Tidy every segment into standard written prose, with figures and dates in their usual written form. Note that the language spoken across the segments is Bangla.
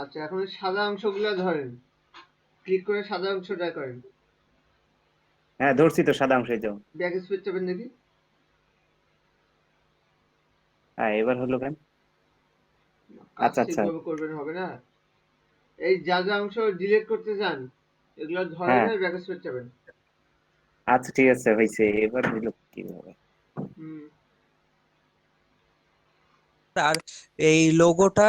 আচ্ছা, এখন সাদা অংশগুলো ধরেন, ক্লিক করে সাদা অংশটা করেন। হ্যাঁ ধরছি তো, সাদা অংশই তো। ব্যাক স্পেস চাপেন দেখি। হ্যাঁ এবার হলো কেন? কাজ আচ্ছা আচ্ছা। ঠিকভাবে করবেন, হবে না। এই যা যা অংশ ডিলিট করতে চান এগুলো ধরেন হ্যাঁ আর ব্যাক স্পেস চাপেন। আচ্ছা ঠিক আছে, হয়েছে। এবার হলো কিভাবে? হুম। আর এই লোগোটা,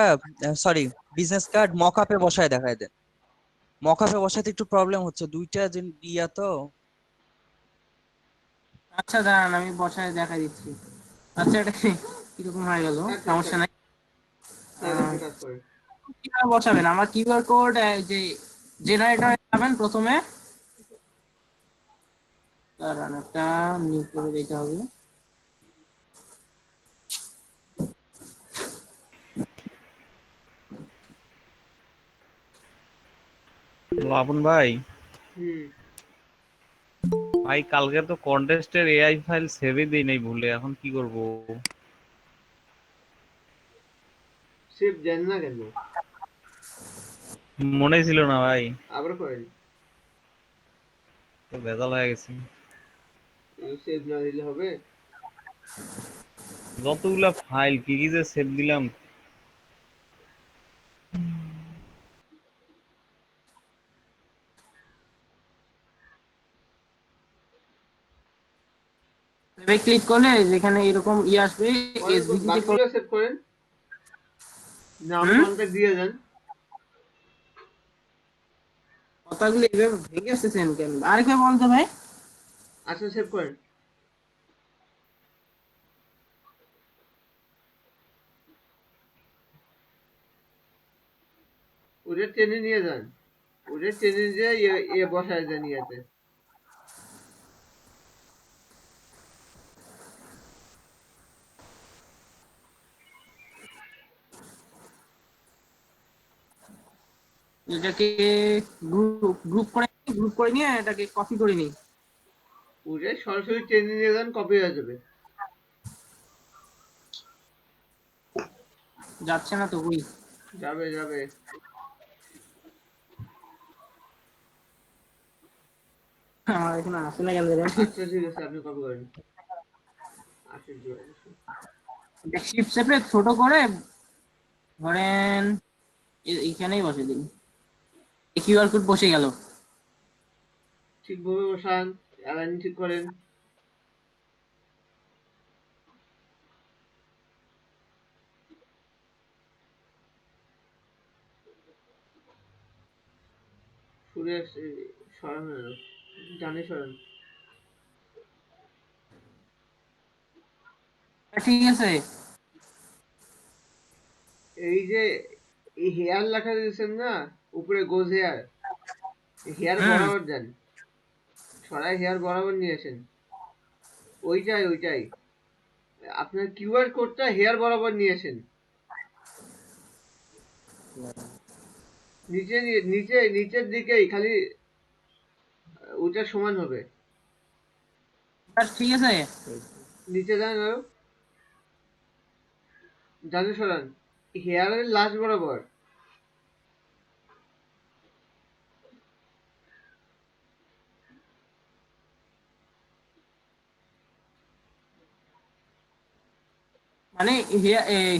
সরি, বিজনেস কার্ড মকআপে বসায় দেখায় দেন। মকআপে বসাতে একটু প্রবলেম হচ্ছে, দুইটা ইয়া তো। আচ্ছা দাঁড়ান, আমি বসায় দেখা দিচ্ছি। আচ্ছা, এটা কিরকম হয়ে গেল? থাক থাক সমস্যা থাক, নাই। থাক, আহ, আপনি কাজ করেন। কিভাবে বসাবেন? আমার কিউআর কোড যে জেনারেটর যাবেন প্রথমে, দাঁড়ান একটা নিউ করে দিতে হবে। লাবণ ভাই, হুম। ভাই কালকে তো কন্টেস্টের এআই ফাইল সেভই দিই নাই ভুলে, এখন কি করব? সেভ দেন না কেন? মনে ছিল না ভাই, আবার করেন। তো ভেজাল হয়ে গেছে। সেভ না দিলে হবে? যতগুলা ফাইল কি কি যে সেভ দিলাম। সেভে ক্লিক করলে যেখানে এরকম আসবে, করেন, এসভিজি তে বাকিগুলো সেভ করেন, নাম হুম, কন্টাক্ট দিয়ে দেন। কথাগুলো এইভাবে ভেঙে আসতেছেন কেন? আরেকবার বলতে ভাই। আচ্ছা, সেভ করেন। ওটা টেনে নিয়ে যান, ওটা টেনে নিয়ে বসায় দেন ইয়াতে। এটাকে গ্রুপ করে নিয়ে এটাকে কপি করে নিই। ওটা সরাসরি টেনে নিয়ে যান, কপি হয়ে যাবে। যাচ্ছে না তো ওই। যাবে যাবে। আমার এখানে আসে না কেন জানেন? আচ্ছা ঠিক আছে, আপনি কপি করেন। আশ্চর্য অবশ্য। শিফট চেপে ছোট করে ধরেন এইখানেই বসে দিন। কিউআর কোড বসে গেল। ঠিকভাবে বসান, অ্যালাইন ঠিক করেন। সরে আসছে, সরান হলো, ডানে সরান। ঠিক আছে। এই যে এই হেয়ার লেখা দিয়েছেন না উপরে, গোজ হেয়ার, হেয়ার হুম, বরাবর দেন, সরাই হেয়ার বরাবর নিয়ে আসেন। ওইটাই ওইটাই, আপনার কিউআর কোডটা হেয়ার বরাবর নিয়ে আসেন। নিচে নিচে নিচের দিকেই খালি, ওইটা সমান হবে। ঠিক আছে। নিচে যান আরো, ডানে সরান, হেয়ারের লাস্ট বরাবর। মানে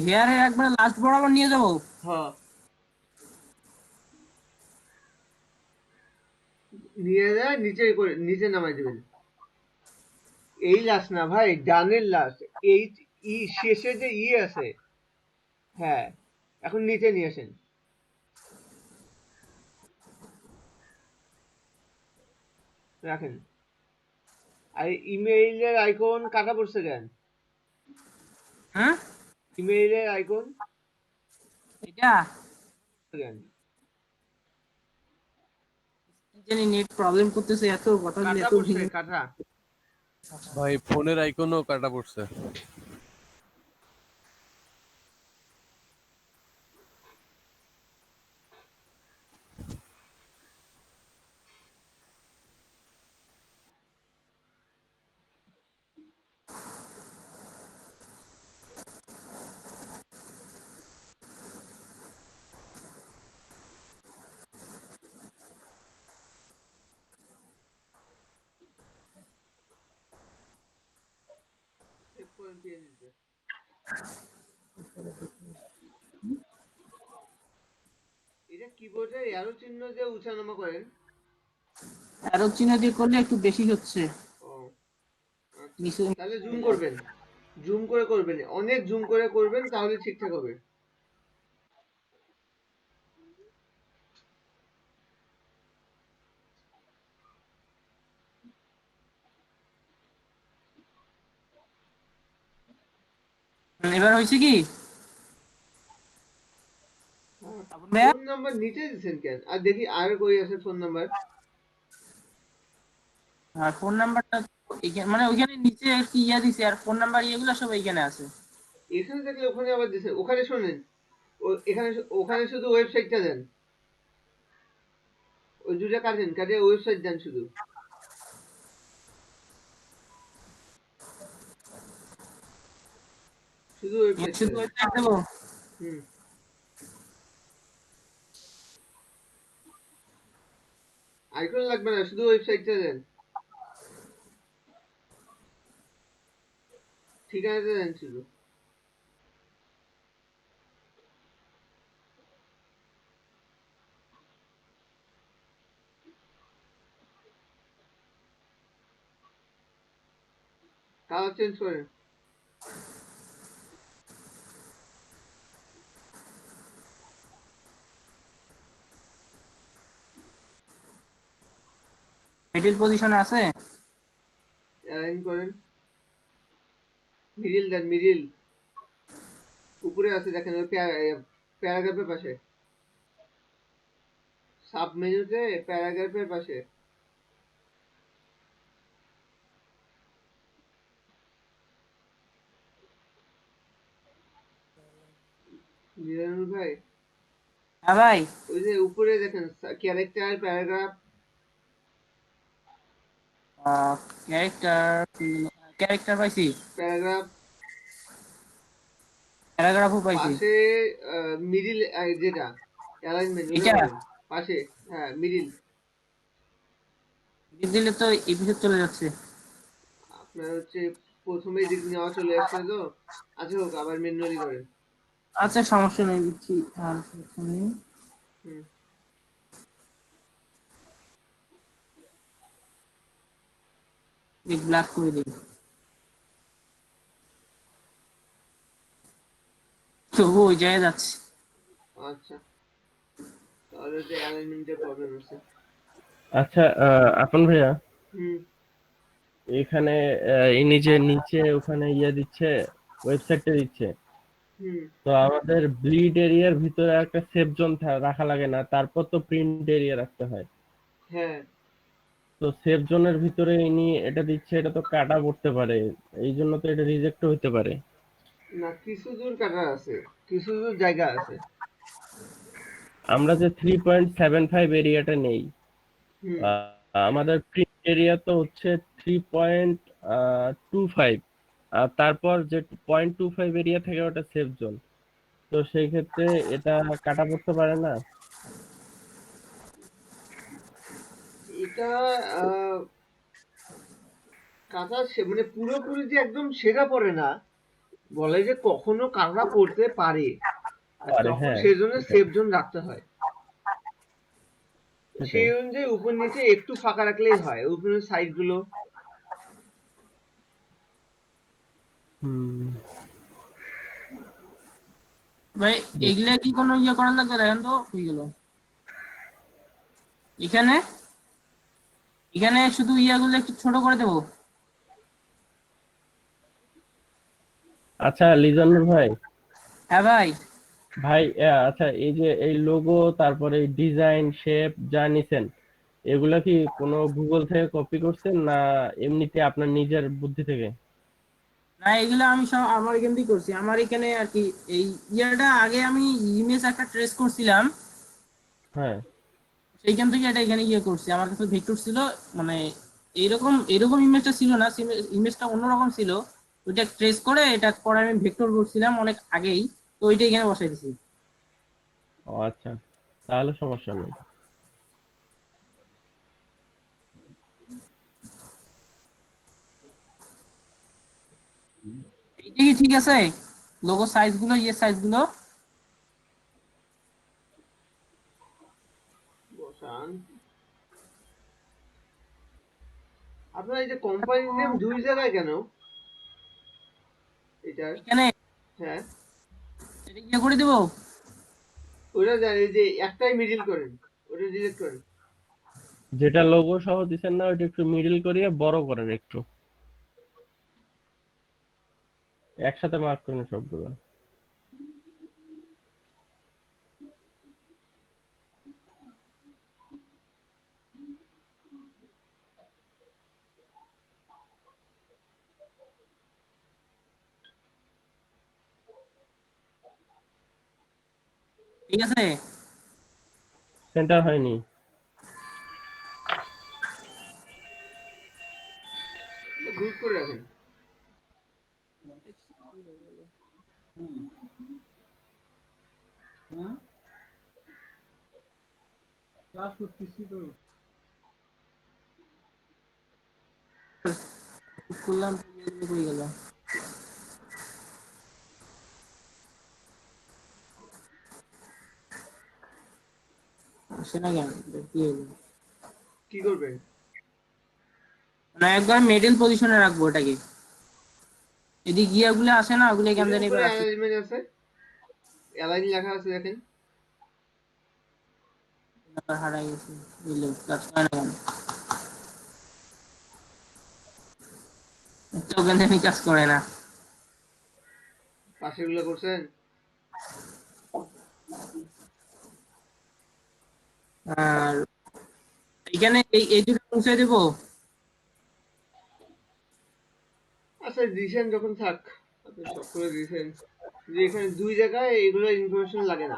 হেয়ারের একবার লাস্ট বরাবর নিয়ে যাবো। হ্যাঁ, নিয়ে যায় নিচে করে নিচে নামাই দেবেন। এই লাস্ট না ভাই, ডানের লাস্ট। এই শেষে যে আছে, হ্যাঁ, এখন নিচে নিয়ে আসেন, রাখেন। আর ইমেইলের আইকন কাটা পড়ছে কেন? হ্যাঁ, ইমেইলের আইকন এটা কেন? কি জানি নেট প্রবলেম করতেছে, এত কথাগুলো কাটা এত পড়ছে, ভেঙে। কাটা। ভাই ফোনের আইকনও কাটা পড়ছে। PNG তে। এটা কিবোর্ডের অ্যারো চিহ্ন দিয়ে উঠানামা করেন। অ্যারো চিহ্ন দিয়ে করলে একটু বেশি হচ্ছে ও আচ্ছা, নিচে। তাহলে জুম করবেন, জুম করে করবেন, অনেক জুম করে করবেন, তাহলে ঠিকঠাক হবে। এবার হয়েছে কি হ্যাঁ, আপন ভাইয়া? ফোন নাম্বার নিচে দিচ্ছেন কেন? আর দেখি আর কই আছে ফোন নাম্বার? আর ফোন নাম্বারটা মানে ওইখানে নিচে একটু ইয়া দিছে, আর ফোন নাম্বার ইয়েগুলো সব এইখানে আছে। এখানে থাকলে ওখানে আবার দিচ্ছেন, ওখানে শোনেন, এখানে ওখানে শুধু ওয়েবসাইটটা দেন, ওই দুটা কাটেন, কাটে ওয়েবসাইট দেন শুধু, শুধু ওয়েবসাইটটা শুধু দেন। ওয়েবসাইট দেবো? হুম, আইকন লাগবে না, শুধু ওয়েবসাইটটা দেন, ঠিকানাটা দেন শুধু। কালার চেঞ্জ করেন। মিডল পজিশনে আছে। অ্যালাইন করেন, মিডিল দেন, মিডিল উপরে আছে দেখেন, ওই প্যারাগ্রাফের পাশে, সাব মেনুতে প্যারাগ্রাফের পাশে। নিরানুর ভাই, হ্যাঁ ভাই। ওই যে উপরে দেখেন ক্যারেক্টার প্যারাগ্রাফ, ক্যারেক্টার, ক্যারেক্টার পাইছি, প্যারাগ্রাফ প্যারাগ্রাফও পাইছি। পাশে মিডিল, যেটা অ্যালাইনমেন্ট ওটা এটা বলেন, পাশে, হ্যাঁ মিডিল। দিলে তো এই ভিতর চলে যাচ্ছে। আপনার হচ্ছে প্রথমেই দিক নেওয়া চলে আসছে তো, আচ্ছা হোক, আবার ম্যানুয়ালি করেন। আচ্ছা সমস্যা নেই, দিচ্ছি। আর এখানে হুম, ব্ল্যাক করে দিই, তবু ওই জায়গায় যাচ্ছে। আচ্ছা, তাহলে হচ্ছে অ্যালাইনমেন্টের প্রবলেম আছে। আচ্ছা আপন ভাইয়া, হুম এখানে এই নিচে নিচে ওখানে ইয়ে দিচ্ছে, ওয়েবসাইটটা দিচ্ছে, হুম, তো আমাদের ব্লিড এরিয়ার ভিতরে একটা সেফ জোন রাখা লাগে না, তারপর তো প্রিন্ট এরিয়া রাখতে হয়। হ্যাঁ, তো সেফ জোনের ভিতরে ইনি এটা দিচ্ছে, এটা তো কাটা পড়তে পারে, এই জন্য তো এটা রিজেক্ট হতে পারে। না কিছু দূর কাটা আছে, কিছু দূর জায়গা আছে। আমরা যে 3.75 এরিয়াটা নেই, হুম, আমাদের প্রিন্ট এরিয়া তো হচ্ছে 3.25, আর তারপর যে 0.25 এরিয়া থেকে ওটা সেফ জোন, তো সেই ক্ষেত্রে এটা কাটা পড়তে পারে না। এটা কাটা মানে পুরোপুরি যে একদম সেরা পড়ে না, বলে যে কখনো কাটা পড়তে পারে, আর পারে, তখন হ্যাঁ সেই জন্য সেটাই সেফ জোন রাখতে হয়। সেটাই। সেই অনুযায়ী উপর নিচে একটু ফাঁকা রাখলেই হয়, উপরের সাইড গুলো। হুম। ভাই এগুলা কি কোনো ইয়ে করার লাগবে? দেখেন তো হয়ে গেল। এখানে এখানে শুধু ইয়াগুলো একটু ছোট করে দেবো। আচ্ছা লিজনুর ভাই, হ্যাঁ ভাই। ভাই আচ্ছা এই যে এই লোগো, তারপরে এই ডিজাইন শেপ যা নিছেন, এগুলা কি কোনো গুগল থেকে কপি করছেন না এমনিতে আপনার নিজের বুদ্ধি থেকে? না এগুলো আমি সব আমার এখান থেকে করছি, আমার এখানে আর কি। এই ইয়াটা আগে আমি ইমেজ একটা ট্রেস করছিলাম, হ্যাঁ। সেইখান থেকে এটা এখানে ইয়ে করছি। আমার কাছে ভেক্টর ছিল, মানে এইরকম এরকম ইমেজটা ছিল না, ইমেজটা অন্যরকম ছিল। ওইটা ট্রেস করে এটা পরে আমি ভেক্টর করছিলাম অনেক আগেই, তো ওইটা এখানে বসাই দিছি। ও আচ্ছা, তাহলে সমস্যা নেই। এটা কি ঠিক আছে? লোগো সাইজ গুলো, সাইজ গুলো বসান। আপনার এই যে কোম্পানির নেম দুই জায়গায় কেন এটার? এখানে হ্যাঁ, এটা ইয়ে করে দেবো। ওটা জানি যে একটাই মিডিল করেন, ওটা ডিলিট করেন। যেটা লোগো সহ দিছেন না ওইটা একটু মিডল করিয়ে বড় করেন একটু, একসাথে মার্ক করেন সবগুলো। ঠিক আছে, সেন্টার হয়নি। গ্রুপ করে রাখেন। করলাম, হয়ে গেল। আসে না কেন? এটা কি হলো? কি করবেন? না, একবার মিডল পজিশনে রাখবো এটাকে। এদিকে গিয়া গুলো আসে না, ওগুলো কেন এটার জানি উপরে এবার আসে। অ্যালাইনমেন্ট আছে, অ্যালাইন লেখা আছে দেখেন। আবার হারাই গেছে, বুঝলে কাজ করে না কেন? একটা ওখানে আমি কাজ করে না। পাশের গুলো করছেন? আর এখানে এই দুটো মুছে দেবো। আচ্ছা দিছেন যখন থাক, আপনি সব করে দিয়েছেন যে এখানে দুই জায়গায় এগুলো ইনফরমেশন লাগে না।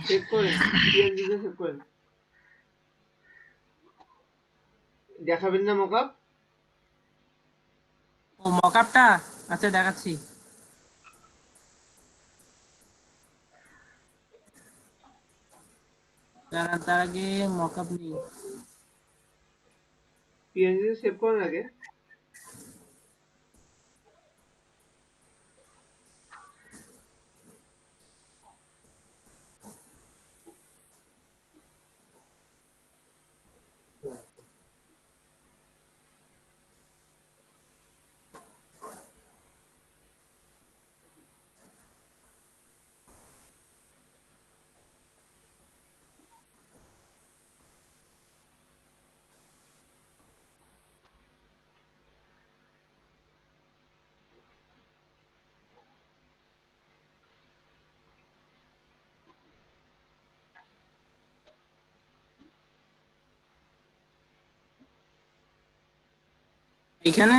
সেভ করেন, পিএনজি তে সেভ করেন। দেখাবেন না মকআপ? ও মকআপটা, আচ্ছা দেখাচ্ছি। তার আগে মকআপ নেই। পিএনজি তে সেভ করেন আগে। এখানে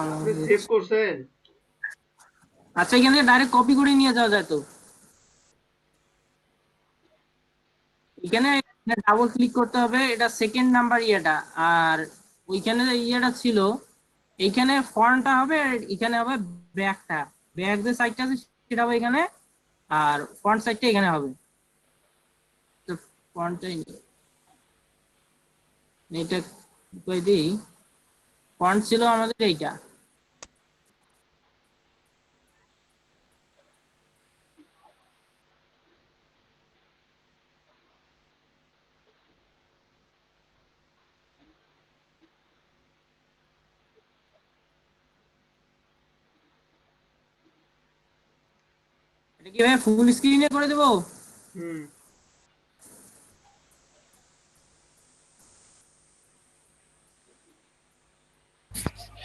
আপনি সেভ করছেন? আচ্ছা, এখান থেকে ডাইরেক্ট কপি করে নিয়ে যাওয়া যায় তো। এখানে ডাবল ক্লিক করতে হবে, এটা সেকেন্ড নাম্বার ইয়েটা। আর ওইখানে যে ইয়েটা ছিল, এইখানে ফন্টটা হবে, আর এখানে হবে ব্যাকটা। ব্যাক যে সাইডটা আছে সেটা হবে এখানে, আর ফ্রন্ট সাইডটা এখানে হবে। তো ফন্টটাই এটা কই দিই, ফন্ট ছিল আমাদের এইটা। এটা কি ভাই ফুল স্ক্রিনে করে দেবো? হুম।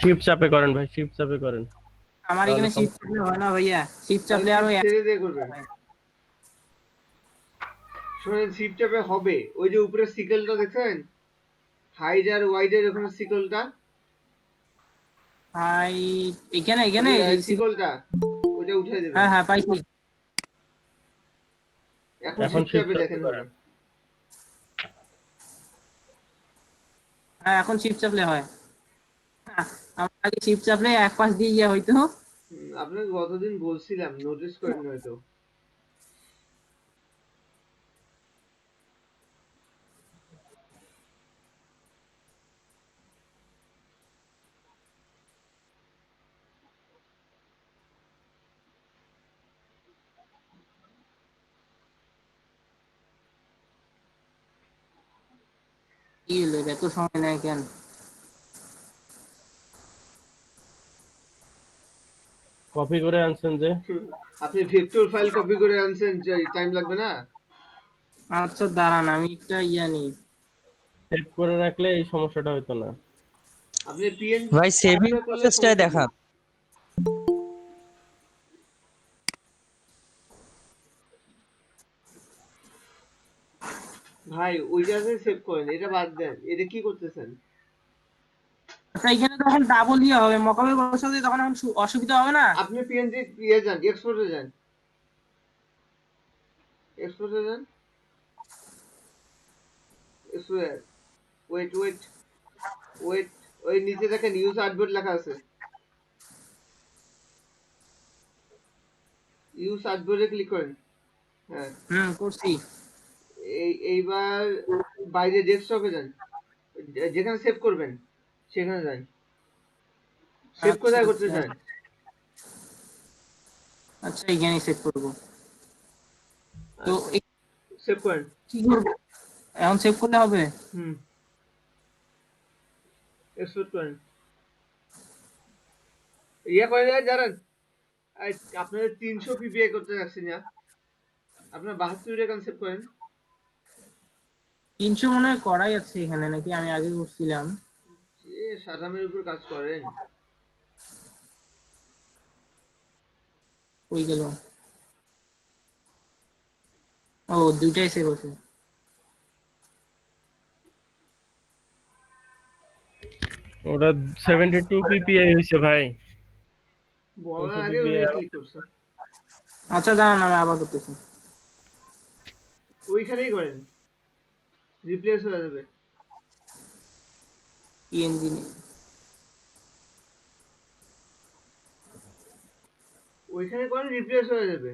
শিফট চাপে করেন ভাই, শিফট চাপে করেন। আমার তাহলে এখানে শিফট চাপলে হয় না ভাইয়া, শিফট তাহলে চাপলে আরো শিফট ছেড়ে দিয়ে করবেন। শোনেন, শিফট চাপে হবে, ওই যে উপরে সিকেলটা দেখছেন, হাইড আর ওয়াইড এর ওখানে সিকেলটা, হাই, এখানে এখানে এই সিকেলটা ওটা উঠে দেবেন। হ্যাঁ হ্যাঁ পাইছি। এখন এখন শিফট শিফট চাপে চাপে দেখেন করেন। হবে। হ্যাঁ এখন শিফট চাপলে হয়। হ্যাঁ, আমার আগে শিফট চাপলে এক পাশ দিয়ে ইয়ে হইতো। আপনাকে গতদিন বলছিলাম, নোটিস করেন হয়তো। কি হলো এত সময় নেয় কেন? কপি করে আনছেন যে? আপনি ভেক্টর ফাইল কপি করে আনছেন, টাইম লাগবে না? আচ্ছা দাঁড়ান, আমি একটা নিই। সেভ করে রাখলে এই সমস্যাটা হতো না। আপনি পিএনজি ভাই সেভিং ট্রান্সফার করলে প্রসেসটাই সমস্যা কি? দেখান। ভাই ওইটাতে সেভ করেন, এটা বাদ দেন, এটা কি করতেছেন? আচ্ছা এখানে তখন ডাবল হবে, মকাবে বসাতে তখন এখন অসুবিধা হবে না? আপনি পিএনজি যান, এক্সপোর্টে যান, এক্সপোর্টে যান, ওয়েট ওয়েট ওয়েট, ওই নিচে দেখেন ইউজ আর্টবোর্ড লেখা আছে, ইউজ আর্টবোর্ডে ক্লিক করেন। হ্যাঁ, করছি। এইবার বাইরে ডেস্কটপে যান, যেখানে সেভ করবেন সেখানে যান। সেভ আচ্ছা কোথায় করতে আচ্ছা চান? আচ্ছা, এইখানে সেভ করবো। তো সেভ করেন। কি করবো এখন? সেভ করলে হবে? হুম, এক্সপোর্ট করেন। ইয়ে করে দেয় জানেন, আপনাদের 300 পিপিআই করতে যাচ্ছি না, আপনার 72 রেখান সেভ করেন। 300 মনে হয় করাই আছে এখানে, নাকি আমি আগে করছিলাম? এ সাদামের উপর কাজ করেন। কই গেল? ও, দুইটাই সেভ আছে। ওটা 72 পিপিআই হয়েছে ভাই। বলার 200 আগে পিপিআই। ওইটা ক্লিক করছে। আচ্ছা দাঁড়ান, আমি আবার করতেছি। ওইখানেই করেন, রিপ্লেস হয়ে যাবে। পিএনজি ওইখানে করেন, রিপ্লেস হয়ে যাবে।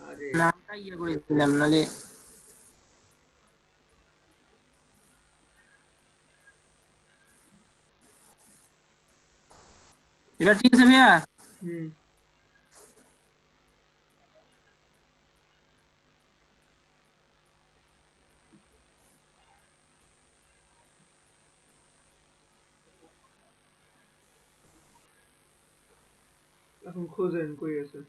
আরে নামটা করে দিলাম, নাহলে এটা ঠিক আছে ভাইয়া। হুম, এখন খোঁজেন কই আছে।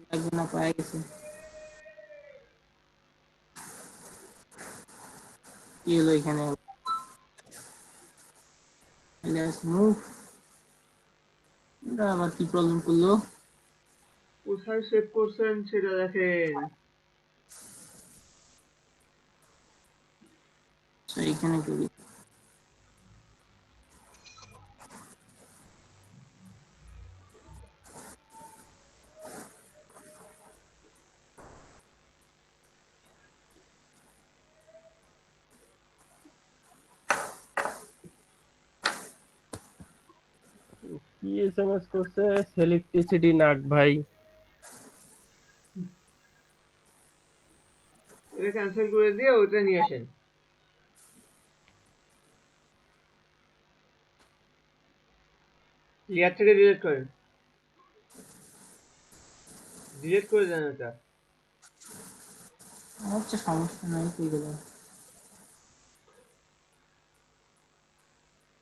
লাগবে না, পায়ে গেছে। কি হলো এখানে? মুভ, আবার কি প্রবলেম করলো? কোথায় সেভ করছেন সেটা দেখেন। আচ্ছা এখানে করি। কি এসএমএস করছে? সেলিকটিসিটি নাক ভাই। এটা ক্যান্সেল করে দিয়ে ওইটা নিয়ে আসেন। ক্লিয়ার থেকে ডিলিট করেন, ডিলিট করে দেন ওটা। আচ্ছা সমস্যা নাই, কই গেল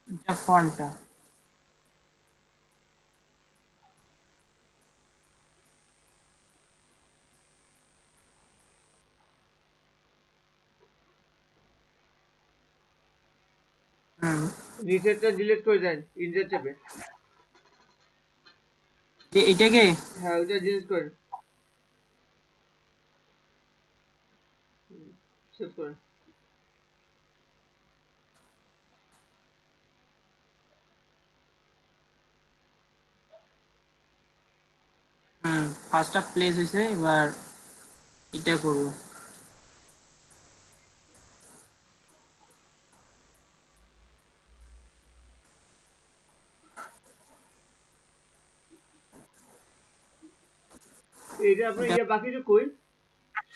এটা? ফন্টটা নিচেরটা ডিলিট করে দেন, ইনজার চেপে। এইটাকে। হ্যাঁ, ওইটা ডিলিট করেন, সেভ করেন। ফার্স্টটা প্লেস হয়েছে, এবার এটা করবো। এইটা আপনার ইয়ে বাকিটা কই?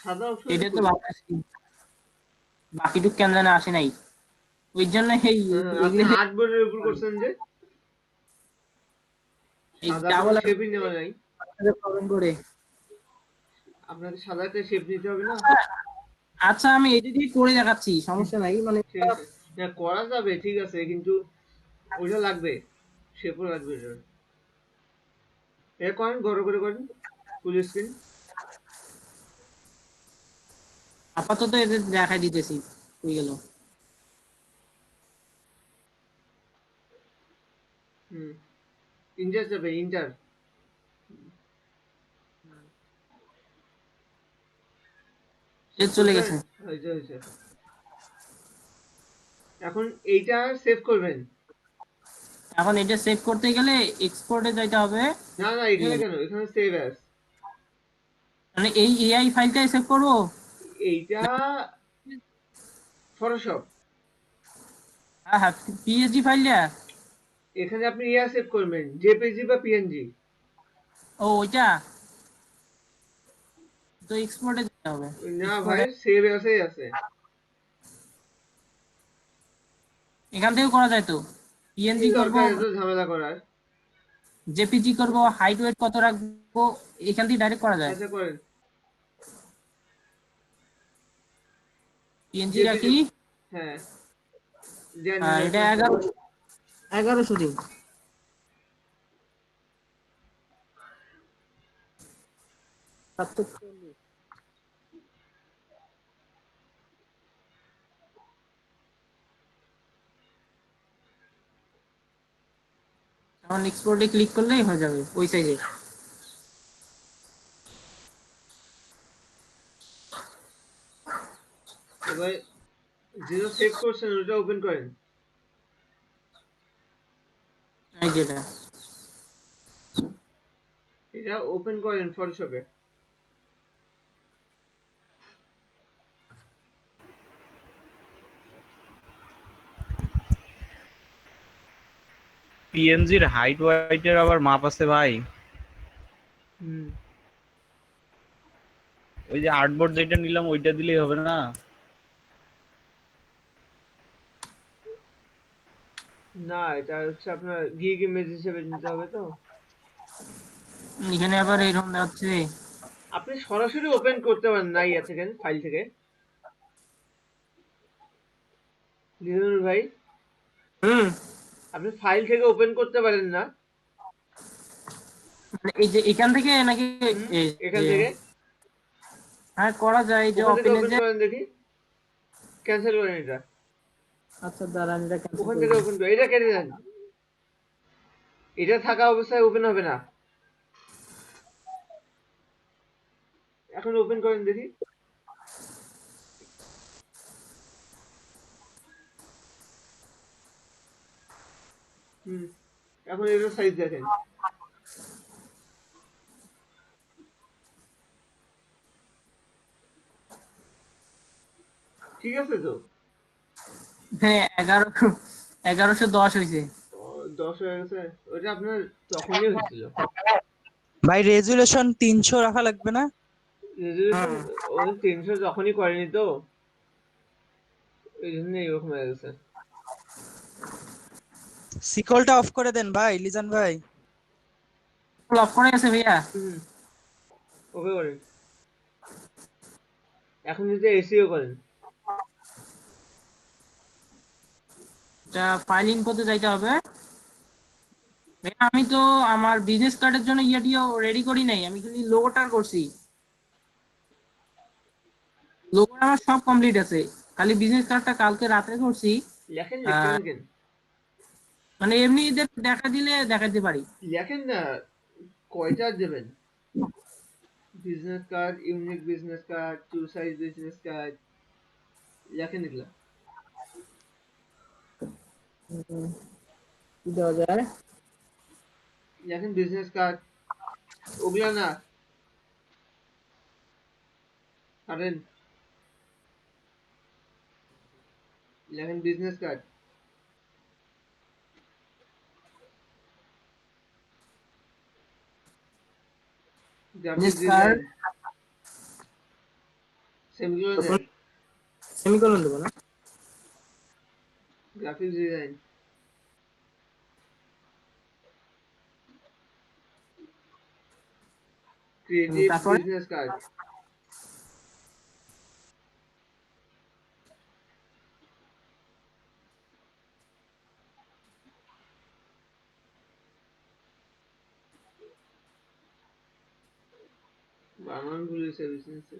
সাদা অপশন এটা তো কই? ভাবতেছি বাকিটুক কেন জানে আসে নাই, ওই জন্য এই আপনি এগুলো 8 বোর্ডের উপর করছেন যে এই সাদা কোনো ডাবল শেপই নেওয়া নাই। প্রবলেম করে। আপনাকে সাদা একটা শেপ নিতে হবে না? আচ্ছা আমি এটা দিয়ে করে দেখাচ্ছি, সমস্যা নাই। মানে ঠিক আছে, না করা যাবে ঠিক আছে, কিন্তু ওইটা লাগবে, শেপও লাগবে ওটার। এটা করেন, বড় করে করেন, ফুল স্ক্রিন। আপাতত এদের দেখাই দিতেছি, হয়ে গেল। হুম, ইন্টার যাবে, ইন্টার। এ চলে গেছে। হয়েছে হয়েছে। এখন এইটা সেভ করবেন। এখন এটা সেভ করতে গেলে এক্সপোর্টে যাইতে হবে। না না, হয়ে এখানে গেল। কেন, এখানে সেভ অ্যাজ। মানে এই এআই ফাইলটাই সেভ করবো? এইটা ফটোশপ। হ্যাঁ হ্যাঁ, পিএসডি ফাইলটা। এখানে আপনি ইয়া সেভ করবেন, জেপিজি বা পিএনজি। ও ওইটা তো এক্সপোর্টে যেতে হবে। না ভাই, এক্সপোর্টে সেভ অ্যাজই আছে। এখান থেকেও করা যায় তো। কি পিএনজি করব, দরকার এত ঝামেলা করার? জেপিজি করব, হাইট ওয়েট কত রাখবো, এখান থেকে ডাইরেক্ট করা যায়। আচ্ছা করেন, পিএনজি জেপিজি। রাখি। হ্যাঁ, দেন আর এটা রেফারেন্স দেন। 1100 দিন। এখন এক্সপোর্টে ক্লিক করলেই হয়ে যাবে ওই সাইজে। এবার যেটা সেভ করছেন ওটা ওপেন করেন। এই যেটা। এটা ওপেন করেন ফটোশপে। পিএনজির হাইট ওয়াইটের আবার মাপ আছে ভাই। হুম, ওই যে আর্টবোর্ড যেটা নিলাম ওইটা দিলেই হবে না? না এটা হচ্ছে আপনার গিগ ইমেজ হিসেবে নিতে হবে তো। এখানে আবার এরকম যাচ্ছে। আপনি সরাসরি ওপেন করতে পারেন না ইয়া থেকে, ফাইল থেকে। লিজনুর ভাই, হুম। আপনি ফাইল থেকে ওপেন করতে পারেন না। মানে এই যে এখান থেকে নাকি? হুম, এই এখান যে থেকে। হ্যাঁ করা যায়, এই যে ওখান থেকে ওপেনে ওপেন যে। করেন দেখি, ক্যান্সেল করেন এটা। আচ্ছা দাঁড়ান, এটা ক্যান্সেল ওখান করে থেকে দিই। ওপেন করে এটা কেটে দেন। এটা থাকা অবস্থায় ওপেন হবে না। এখন ওপেন করেন দেখি। হুম, এখন এটার সাইজ দেখেন। ঠিক আছে তো? হ্যাঁ 1110 হয়েছে। 10 হয়ে গেছে। ওটা আপনার তখনই হয়েছিল। ভাই রেজুলেশন 300 রাখা লাগবে না? রেজুলেশন হ্যাঁ ও 300 যখনই করেনি তো, এই জন্য এরকম হয়ে গেছে। সিকলটা অফ করে দেন ভাই, লিজান ভাই। লক করে গেছে ভাইয়া। হুম, ওকে করেন। এখন যদি এসিও করেন। এটা ফাইল ইনফোতে যাইতে হবে। ভাইয়া আমি তো আমার বিজনেস কার্ডের জন্য ইয়েটিও রেডি করি নাই, আমি খালি লোগোটা করছি। লোগো আমার সব কমপ্লিট আছে, খালি বিজনেস কার্ডটা কালকে রাতে করছি। লেখেন, লিখতে আহ, থাকেন। মানে এমনি এদের দেখা দিলে দেখাতে পারি। লেখেন না, কয়টা দেবেন? Business card, unique business card, two size business card, লেখেন এগুলা। কি দেওয়া যায়? লেখেন বিজনেস কার্ড, ওগুলা না, কারেন। লেখেন business card, graphic business card design, semicolon দেন, সেমিকোলন দেবো না? গ্রাফিক ডিজাইন, ক্রিয়েটিভ তারপরে বিজনেস কার্ড, বানান ভুল হয়েছে বিজনেসে।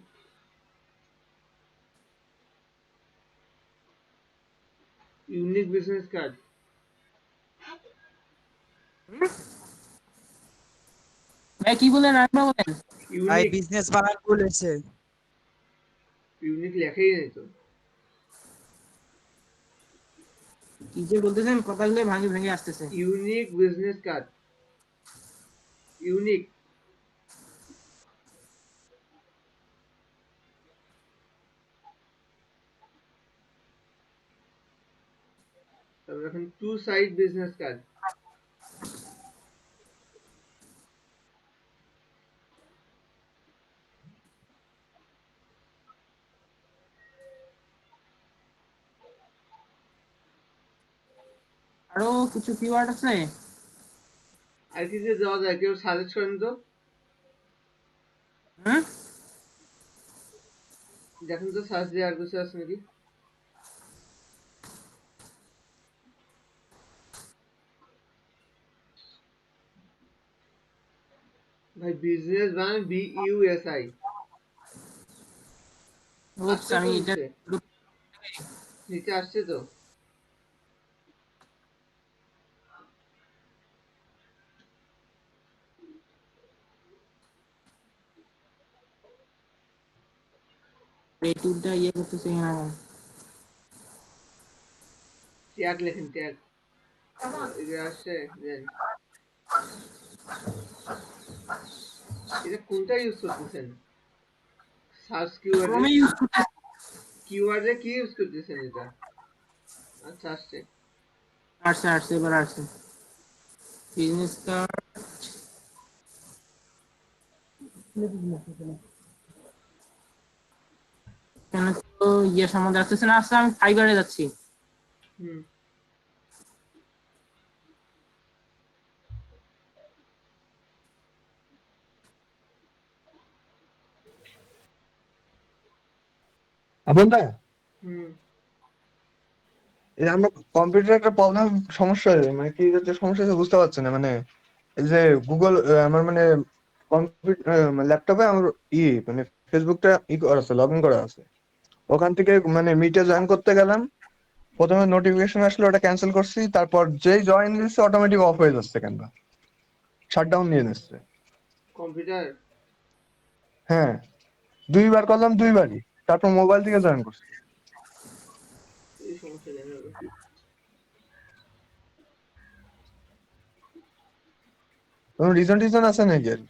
Unique business card. ভাই কি বলেন আরেকবার বলেন। ভাই ইউনিক, বিজনেস বানান বলেছে। ইউনিক লেখাই নেই তো। কি যে বলতেছেন কথাগুলো ভাঙে ভেঙে আসতেছে। Unique business card, unique. তারপর এখন টু সাইড বিজনেস কার্ড। আরো কিছু কিওয়ার্ড আছে। আর কি যে দেওয়া যায়, কেউ সাজেস্ট করেন তো। হুম দেখেন তো সার্চ দিয়ে আর কিছু আছে নাকি। ভাই বিজনেস বানান BUSI। ওপস আসছে তো আমি এটা নিচে, নিচে আসছে তো। এই টুলটা ইয়ে করতেছি না। ট্যাগ লেখেন, ট্যাগ। এটা আসছে দেন। এটা কোনটা ইউজ করতেছেন? সার্চ কিওয়ার্ডে, ক্রমে ইউজ করতেছি। কিওয়ার্ডে কি ইউজ করতেছেন এটা? আচ্ছা আসছে। আসছে আসছে এবার আসছে। বিজনেস কার্ড কেন তো ইয়ে সম্বন্ধে আসতেছে না। আসছে আমি ফাইবারে যাচ্ছি। হুম। আপন দা, হুম। এই আমরা কম্পিউটার একটা প্রবলেম সমস্যা হয়েছে, মানে কি যে সমস্যা হয়েছে বুঝতে পারছি না। মানে এই যে গুগল, আমার মানে কম্পিউটার ল্যাপটপে আমার মানে ফেসবুকটা করা আছে, লগ ইন করা আছে। ওখান থেকে মানে মিটে জয়েন করতে গেলাম, প্রথমে নোটিফিকেশন আসলো, ওটা ক্যান্সেল করছি। তারপর যেই জয়েন দিচ্ছে অটোমেটিক অফ হয়ে যাচ্ছে, কেন শাটডাউন নিয়ে নিচ্ছে। কম্পিউটার। হ্যাঁ, দুইবার করলাম, দুইবারই। তারপর মোবাইল থেকে জয়েন করছি। এই সমস্যা দেখা যাবে। কোনো রিজন টিজন আছে নাকি এর?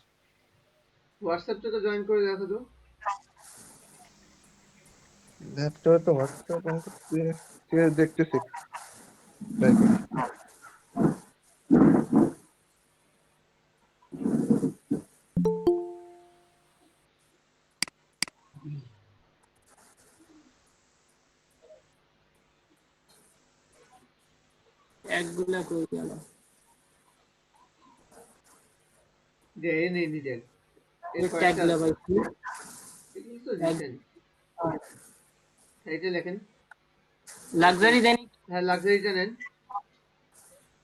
হোয়াটসঅ্যাপ থেকে জয়েন করে দেখো তো। ল্যাপটপে তো হোয়াটসঅ্যাপ অন করতে, ঠিক আছে দেখতেছি, ট্রাই করি। একগুলা করে গেল। যে এ নেই নিজের, এর এই ট্যাগ কয়েকটা গুলা আছে। ভাই কি? এগুলো তো দিচ্ছেন। এইটা লেখেন। লাক্সারি দেন। হ্যাঁ লাক্সারিটা নেন।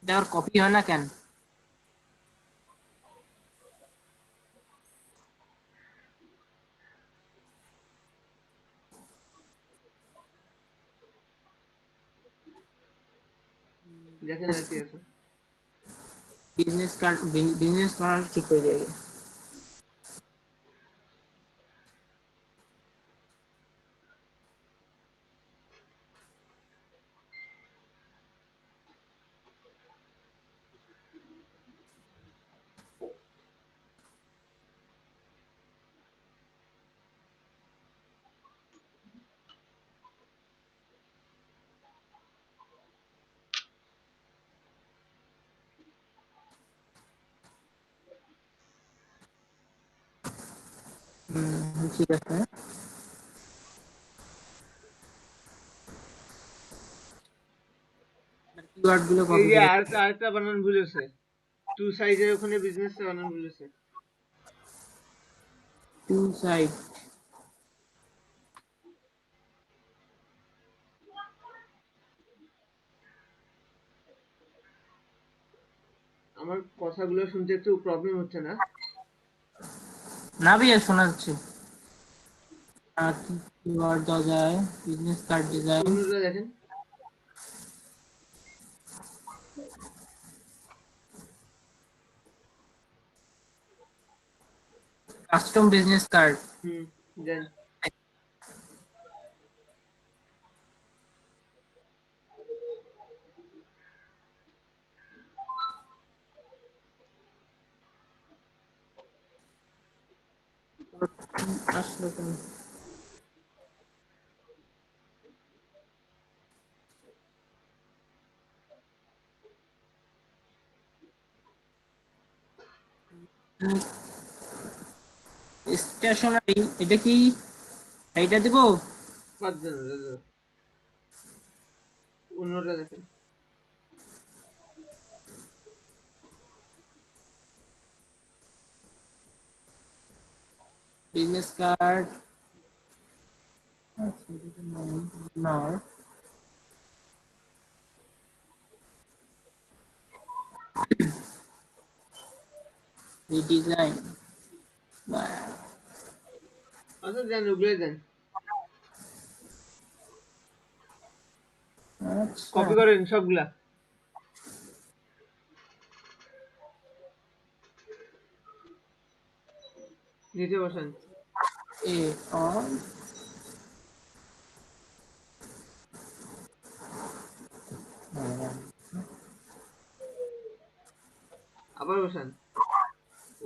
দেওয়ার কপি হয় না কেন? দেখেন আর কি আছে। বিজনেস কার্ড, বিজনেস কার্ড ঠিক হয়ে যাবে। ঠিক আছে। কিওয়ার্ড গুলো এই কপি যে করে। আরেকটা আরেকটা বানান ভুলেছে, টু সাইডের ওখানে বিজনেসটা বানান ভুলেছে। Two side. আমার কথাগুলো শুনতে একটু প্রবলেম হচ্ছে না? না ভাইয়া শোনা যাচ্ছে। কি কিওয়ার্ড দেওয়া যায়? বিজনেস কার্ড ডিজাইন, অন্যটা দেখেন। Custom business card. দেন। আসলো কেন? স্টেশনারি, এটা কি এইটা দিব? বাদ দেন, অন্যটা দেখেন। বিজনেস কার্ড না, এই ডিজাইন আচ্ছা দেন, ওগুলোই দেন। আচ্ছা কপি করেন সবগুলা। নিচে বসান। এ অন আবার বসান,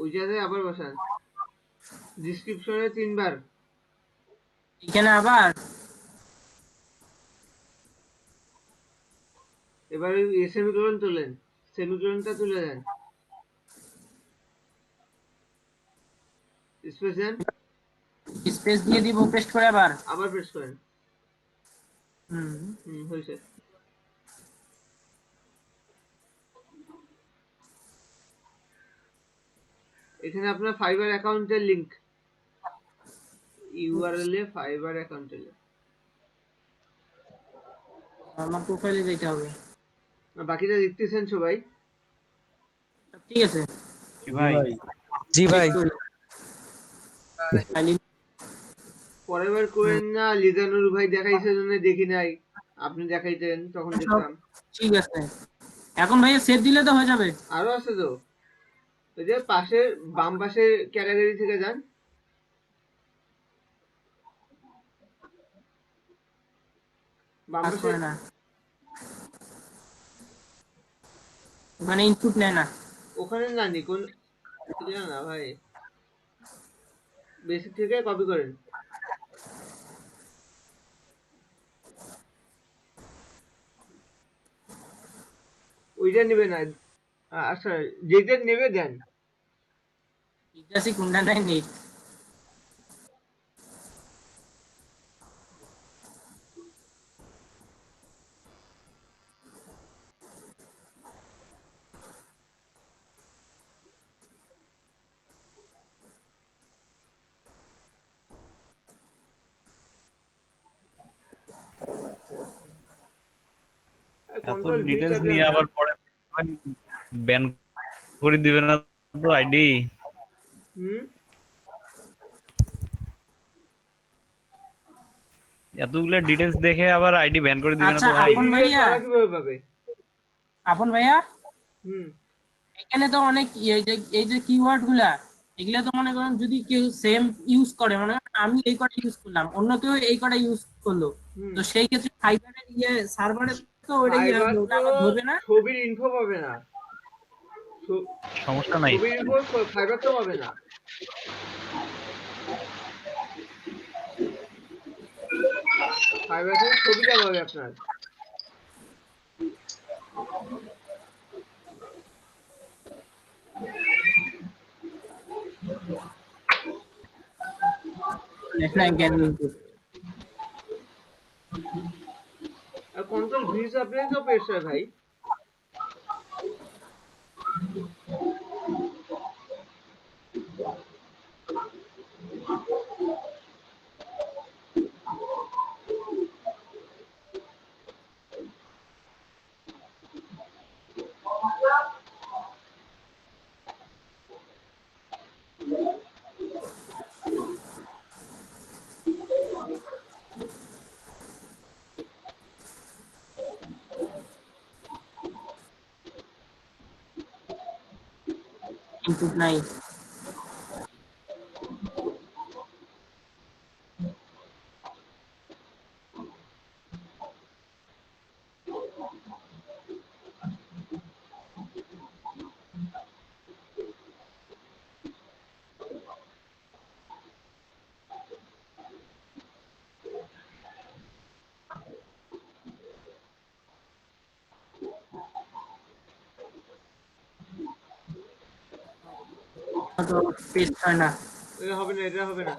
ওই জায়গায় আবার বসান। ডিসক্রিপশনে 3 বার। এখানে আবার এবার সেমিকোলন তোলেন, সেমিকোলনটা তুলে দেন। স্পেস দেন, স্পেস দিয়ে দিব, পেস্ট করে আবার। আবার প্রেস করেন। হুম, হয়েছে। এখানে আপনার ফাইবার অ্যাকাউন্টের লিংক, ইউআরএল এ ফাইবার অ্যাকাউন্টের লিংক। আমার প্রোফাইলে যেতে হবে। বাকিটা দেখতেছেন সবাই? ঠিক আছে, কি ভাই? জি ভাই। পরের বার করেন না, লিজানুর ভাই দেখাইছে জন্য দেখি নাই, আপনি দেখাইতেন তখন দেখতাম। ঠিক আছে, এখন ভাইয়া সেভ দিলে তো হয়ে যাবে। আরো আছে তো, ওই যে পাশের বাম পাশের ক্যাটাগরি থেকে যান। বাম কাজ পাশে করে না, ওখানে ইনপুট নেয় না। ওখানে না নিকোন, না ভাই, বেসিক থেকে কপি করেন। ওইটা নেবে না, আচ্ছা যেটা নেবে দেন। ইটাসি কোনটা নাই নেই। এত কন্ট্রোল ভি ডিটেলস চাপলেন নিয়ে না। আবার পরে ব্যান করে দিবে না তো আইডি? হুম, এতগুলো ডিটেলস দেখে আবার আইডি ব্যান করে দিবে না আচ্ছা তো ভাই? আপন ভেরিফাই ভাইয়া, তারা কিভাবে পাবে? আপন ভাইয়া, হুম, এখানে তো অনেক এই যে কিওয়ার্ড গুলা, এগুলা তো মনে করেন যদি কেউ সেম ইউজ করে, মানে আমি এই কটা ইউজ করলাম, অন্য কেউ এই কটা ইউজ করলো, হুম। তো সেই ক্ষেত্রে ফাইবারের সার্ভারে তো ওটা ফাইবার ওটা তো আমার ধরবে না। ছবির ইনফো পাবে না, সমস্যা নাই। ছবির ইনফো ফাইবার তো পাবে না। ফাইবার থেকে ছবিটা পাবে আপনার। ন্যাশনাল জ্ঞান ইনপুট। আর কন্ট্রোল ভি চাপলেই তো পেশ হয় ভাই। ইনপুট নাই। তো পেস্ট হয় না। এটা হবে না, এটা হবে না।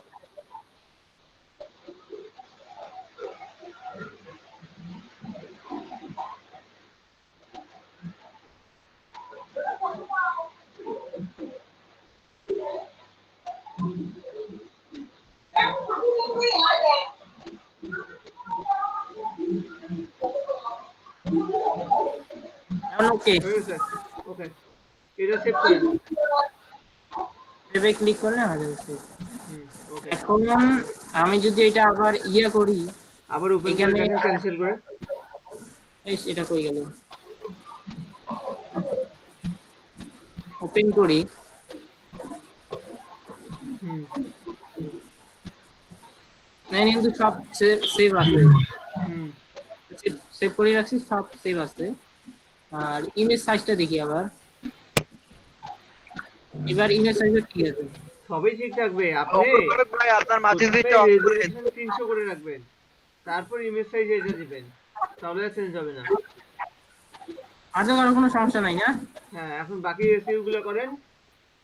এখন ওকে, হয়ে গেছে, ওকে। এটা সেভ করেন। সেভে ক্লিক করলে হয়ে যাবে। ওকে, এখন আমি যদি এটা আবার ইয়ে করি, আবার ওপেন করে এখানে দেখেন, ক্যান্সেল করে। এই এটা কই গেল, ওপেন করি, হুম না কিন্তু সব সেভ আছে, হুম সেভ করে রাখছি, সব সেভ আছে। আর ইমেজ সাইজটা দেখি আবার, এবার ইমেজ সাইজটা কি আছে? সবই ঠিক থাকবে। আপনি আপনার মাঝে প্রথমে দিতে রেজোলিউশন 300 করে রাখবেন, তারপর ইমেজ সাইজ এটা দিবেন, তাহলে চেঞ্জ হবে না। আজও কারো কোনো সমস্যা নাই না? হ্যাঁ, এখন বাকি রেসিপি গুলো করেন,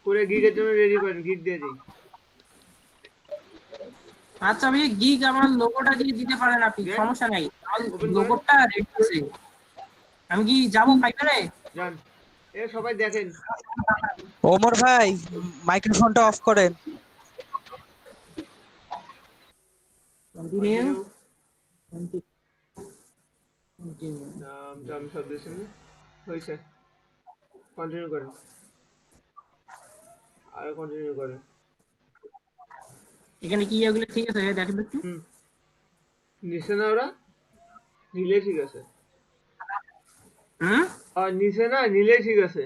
করে গিগের জন্য রেডি করেন, গিগ দিয়ে দিই। আচ্ছা ভাই, গিগ আমার লোগোটা দিয়ে দিতে পারেন আপনি, দেন, সমস্যা নাই, ওপেন করেন, লোগোটা রেডি আছে। আমি কি যাবো ফাইবারে? যান। এ সবাই দেখেন, ওমর ভাই মাইক্রোফোনটা অফ করেন। কন্টিনিউ, কন্টিনিউ, নাম টাম সব দিয়েছেন, হয়েছে, কন্টিনিউ করেন, আর কন্টিনিউ করেন। এখানে কি এগুলো ঠিক আছে দেখেন একটু। হুম, নিচে না ওরা, নিলে ঠিক আছে। হুম, আর নিচে না, নিলে ঠিক আছে।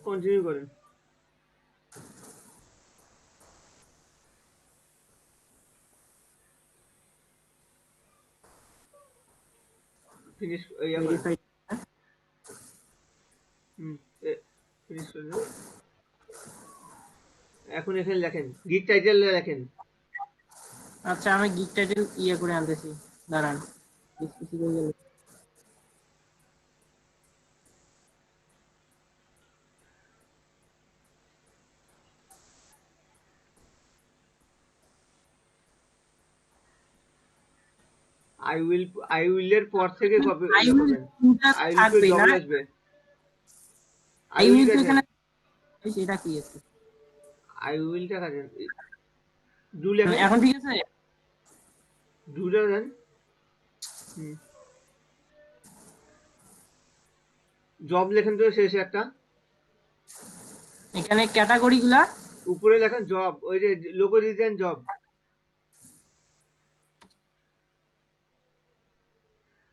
কন্টিনিউ করেন। ফিনিশ, ইয়া করেন। ভেরিফাই। হুম, ফিনিশ করে দেন। এখন এখানে লেখেন, গিগ টাইটেল লেখেন। আচ্ছা আমি গিগ টাইটেল ইয়ে করে আনতেছি, দাঁড়ান। ডিসপ্লে হয়ে গেল। আই উইল, আই উইল এর পর থেকে কপি আই ইয়ে উইল করবেন। আই উইল থাকবে না, ডবল আসবে। আই আই উইল উইল তো কাটেন, এখানে, এটা কি আছে? আই উইলটা কাটেন, ডু লেখেন, এখন ঠিক আছে। ডু লেখেন। হুম, জব লেখেন তো শেষে একটা, এখানে ক্যাটাগরি গুলা, উপরে লেখেন জব, ওই যে লোগো ডিজাইন জব।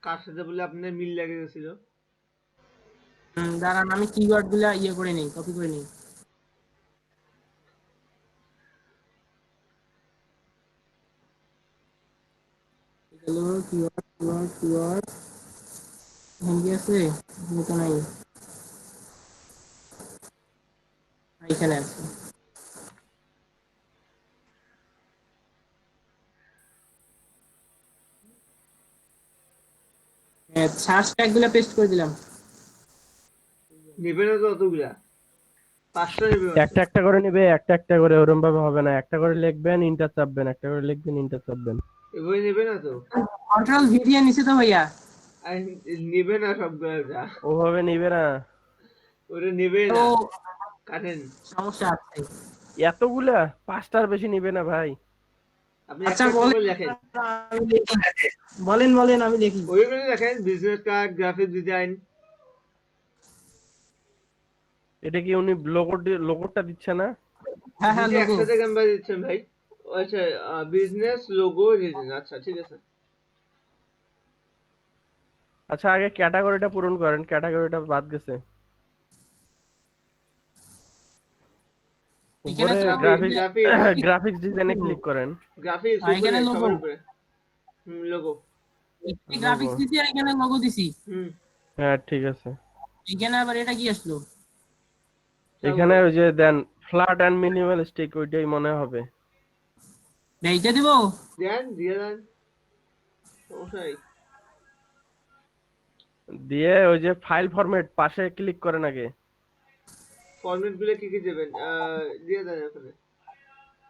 কার সাথে বলে আপনার মিল লেগে গেছিল? দাঁড়ান আমি কিওয়ার্ড গুলা ইয়ে করে নেই, কপি করে নেই। Hello, keyword keyword keyword Hindi আছে, হিন্দি তো নাই, এখানে আছে। সার্চ ট্যাগ গুলা পেস্ট করে দিলাম। নেবে না তো অতগুলা, 5টা নেবে মাত্র। একটা একটা করে নেবে, একটা একটা করে, ওরকম ভাবে হবে না। একটা করে লিখবেন, ইন্টার চাপবেন, একটা করে লিখবেন, ইন্টার চাপবেন। এভাবে নেবে না তো, কন্ট্রোল ভি দিয়ে নিচে তো ভাইয়া। আর নেবে না সবগুলা, ওভাবে নিবে না, ওটা নেবে তো না, কাটেন। সমস্যা আছে। এতগুলা 5টার বেশি নিবে না ভাই। আপনি আচ্ছা একটা বলেন, করে লেখেন, আমি দেখি। বলেন বলেন আমি দেখি। ওইগুলো লেখেন, বিজনেস কার্ড, গ্রাফিক ডিজাইন। এটা কি উনি লোগোটা দিচ্ছে না? হ্যাঁ হ্যাঁ, দিদি লোগো। একসাথে ক্যামেরা দিচ্ছেন ভাই। আচ্ছা, বিজনেস লোগো ডিজাইন, আচ্ছা ঠিক আছে। আচ্ছা আগে ক্যাটাগরিটা পূরণ করেন, ক্যাটাগরিটা বাদ গেছে। এখানে উপরে তো গ্রাফিক্স গ্রাফিক্স গ্রাফিক্স ডিজাইনে ক্লিক করেন। গ্রাফিক্স আর উপরে এখানে লোগো, সবার উপরে লোগো গ্রাফিক্স দিছি আর এখানে লোগো দিছি। হুম হ্যাঁ ঠিক আছে। এখানে আবার এটা কি আসলো? এখানে ওই যে দেন ফ্ল্যাট এন্ড মিনিমালিস্টিক, ওইটাই মনে হবে। এইটা দিব? দেন দিয়ে দেন, সমস্যা নেই। দিয়ে ওই যে ফাইল ফরম্যাট পাশে ক্লিক করেন আগে। ফরম্যাট গুলো কি কি দেবেন দিয়ে দেন ওখানে,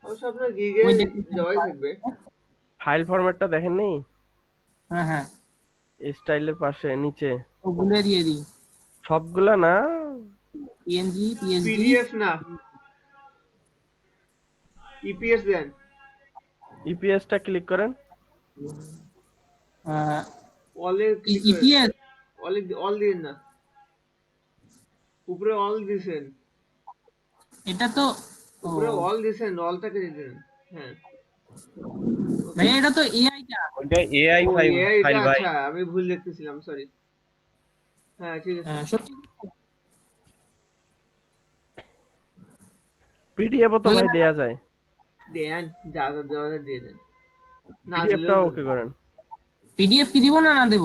অবশ্য আপনার গিগে ওই দেখি। দেওয়াই থাকবে। ফাইল ফরম্যাটটা দেখেননি? হ্যাঁ হ্যাঁ, স্টাইলের পাশে নিচে ওগুলো দিয়ে দিই। সবগুলা না, পিএনজি, পিএসডি, পিডিএফ না, ইপিএস দেন। ইপিএসটা ক্লিক করেন। অলে ক্লিক করেন, ইপিএস। অল দিন না, উপরে অল দিছেন, এটা তো উপরে অল দিছেন, অলটাকে দিতেন। হ্যাঁ ভাই এটা তো এআই টা। ওইটা এআই ও ফাইল এইটা, ফাইল ভাই। আচ্ছা আমি ভুল দেখতেছিলাম, সরি। হ্যাঁ ঠিক আছে, সত্যি পিডিএফও তো ভাই দেয়া যায়, দেন যা যা দেওয়া যায় দিয়ে দেন, না পিডিএফটা দিলেও ওকে করেন। পিডিএফ কি দিব না না দেব?